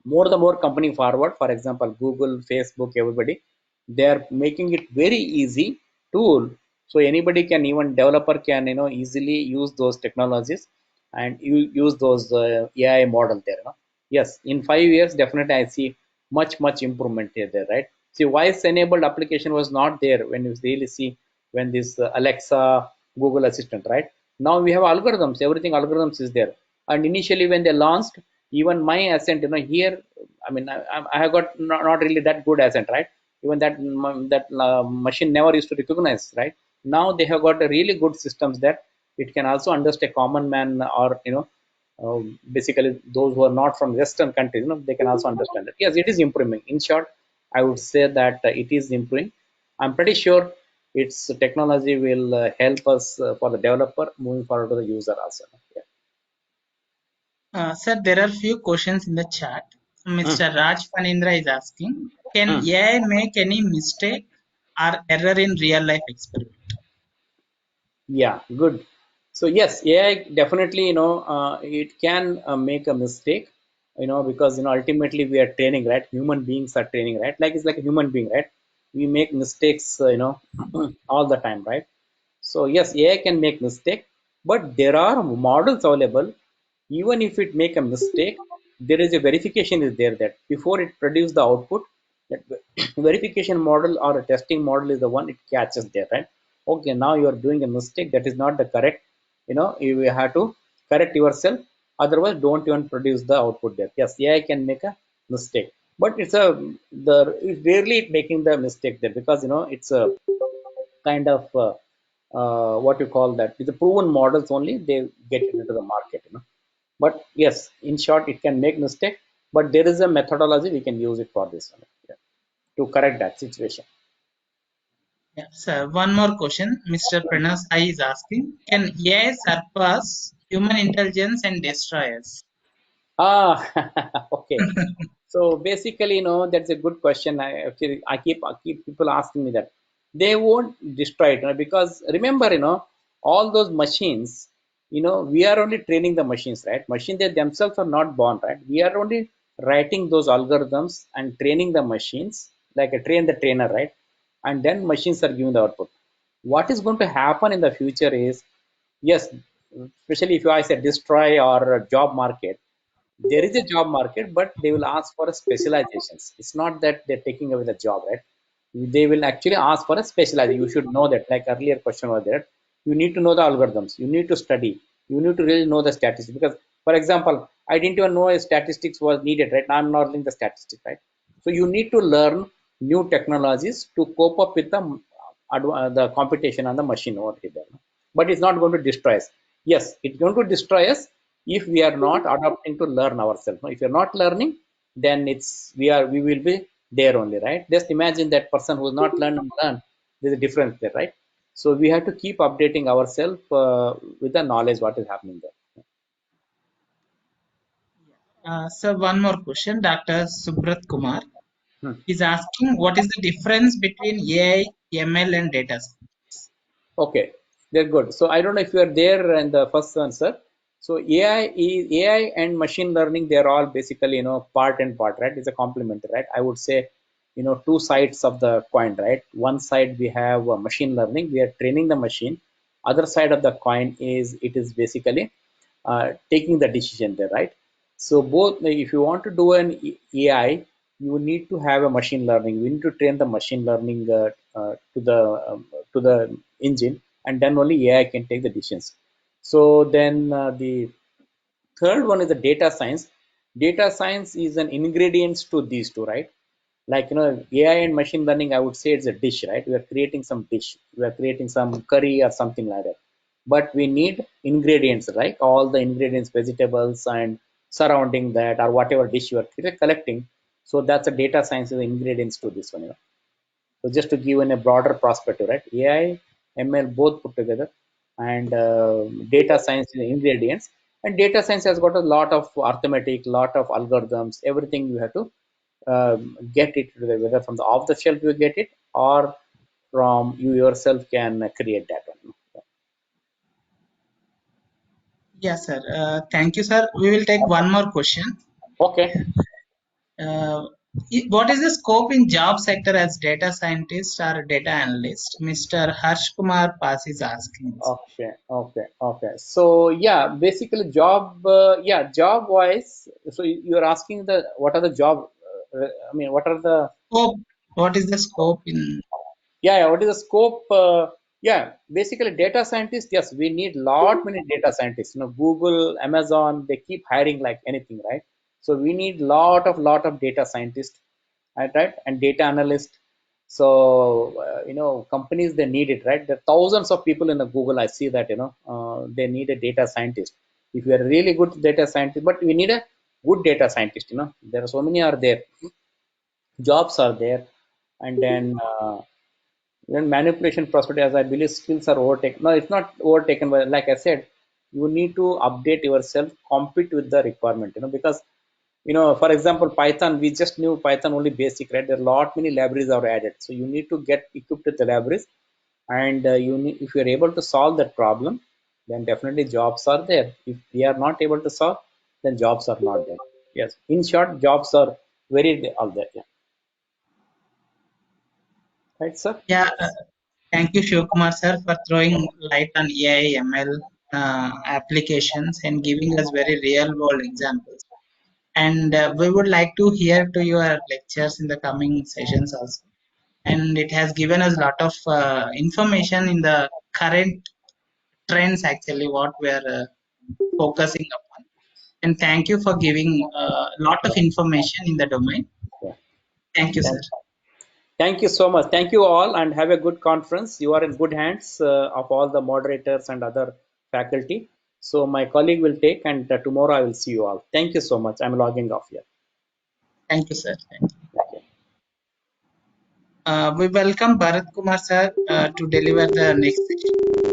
more the more company forward, for example Google, Facebook, everybody, they are making it very easy tool, so anybody can, even developer can, easily use those technologies and use those AI model there, yes, in 5 years definitely I see much improvement here there, right? See, voice enabled application was not there when you really see, when this Alexa, Google Assistant, right? Now we have algorithms, everything algorithms is there. And initially when they launched, even my accent, here, I mean, I have got not really that good accent, right? Even that machine never used to recognize, right? Now they have got a really good systems that it can also understand a common man, or basically those who are not from western countries, they can also understand it. Yes, it is improving. In short, I would say that it is improving. I'm pretty sure its technology will help us for the developer moving forward to the user also. Yeah. Sir, there are few questions in the chat. Mm, Mr. Raj Panindra is asking, can mm. AI make any mistake or error in real life experiment? Yeah, good. So yes, AI definitely, it can make a mistake, because ultimately we are training, right? Human beings are training, right? Like it's like a human being, right? We make mistakes, all the time, right? So yes, AI can make mistake, but there are models available. Even if it make a mistake, there is a verification is there that before it produce the output, that verification model or a testing model is the one it catches there, right? Okay, now you are doing a mistake, that is not the correct. You have to correct yourself. Otherwise, don't even produce the output there. Yes, AI can make a mistake, but it's rarely making the mistake there, because it's a kind of what you call that, with the proven models only they get it into the market, but yes, in short, it can make mistake, but there is a methodology we can use it for this one, yeah, to correct that situation. Yeah, sir, one more question. Mr. Pranav Sai is asking, can AI surpass human intelligence and destroy us? Ah, okay. So basically, that's a good question. I keep people asking me that. They won't destroy it, because remember, all those machines, we are only training the machines, right? Machines, they themselves are not born, right? We are only writing those algorithms and training the machines, like a train the trainer, right? And then machines are giving the output. What is going to happen in the future is, yes, especially if I say destroy or job market, there is a job market, but they will ask for a specializations. It's not that they're taking away the job, right? They will actually ask for a specialization. You should know that, like earlier question was there, you need to know the algorithms, you need to study, you need to really know the statistics. Because, for example, I didn't even know a statistics was needed, right? Now I'm not learning the statistics, right? So you need to learn new technologies to cope up with the competition on the machine over here. But it's not going to destroy us. Yes, it's going to destroy us if we are not adapting to learn ourselves. If you're not learning, then we will be there only, right? Just imagine that person who's not learn. There's a difference there, right? So we have to keep updating ourselves with the knowledge what is happening there. So one more question, Dr. Subrat Kumar Hmm. is asking, what is the difference between AI, ML, and data science? Okay, they're good. So I don't know if you are there in the first answer. So AI and machine learning, they're all basically, part and part, right? It's a complementary, right? I would say, two sides of the coin, right? One side we have machine learning, we are training the machine. Other side of the coin is it is basically taking the decision there, right? So both, like, if you want to do an AI, you need to have a machine learning. We need to train the machine learning to the engine, and then only AI can take the decisions. So then the third one is the data science. Data science is an ingredients to these two, right? Like, AI and machine learning, I would say it's a dish, right? We are creating some dish, we are creating some curry or something like that. But we need ingredients, right? All the ingredients, vegetables and surrounding that, or whatever dish you are collecting. So that's a data science is the ingredients to this one. So just to give in a broader perspective, right? AI, ML both put together, and data science is the ingredients. And data science has got a lot of arithmetic, lot of algorithms, everything you have to get it, whether from the off the shelf you get it, or from you yourself can create that one. Yes, sir. Thank you, sir. We will take one more question. Okay. What is the scope in job sector as data scientist or data analyst? Mr. Harsh Kumar Pas is asking. Okay. So yeah, basically job wise. So you're asking the what are the job? I mean, what are the Scope. What is the scope in? yeah, what is the scope? Yeah, basically data scientists. Yes, we need lot many data scientists. Google, Amazon, they keep hiring like anything, right? So we need lot of data scientists, right? And data analysts. So companies, they need it, right? There are thousands of people in the Google. I see that, they need a data scientist. If you are really good data scientist, but we need a good data scientist. There are so many are there, jobs are there, and then manipulation prosperity, as I believe, skills are overtaken. No, it's not overtaken, but like I said, you need to update yourself, compete with the requirement. Because for example, Python, we just knew Python only basic, right? There are lot many libraries are added, so you need to get equipped with the libraries, and if you are able to solve that problem, then definitely jobs are there. If we are not able to solve, then jobs are not there. Yes, in short, jobs are very all there. Yeah. Right, sir. Yeah. Thank you, Shivkumar sir, for throwing light on AI, ML applications and giving us very real world examples. And we would like to hear to your lectures in the coming sessions also. And it has given us a lot of information in the current trends, actually, what we are focusing upon. And thank you for giving a lot of information in the domain. Yeah. Thank you, sir. Thank Thank you so much. Thank you all, and have a good conference. You are in good hands of all the moderators and other faculty. So my colleague will take, and tomorrow I will see you all. Thank you so much. I'm logging off here. Thank you, sir. Thank you. We welcome Bharat Kumar sir to deliver the next session.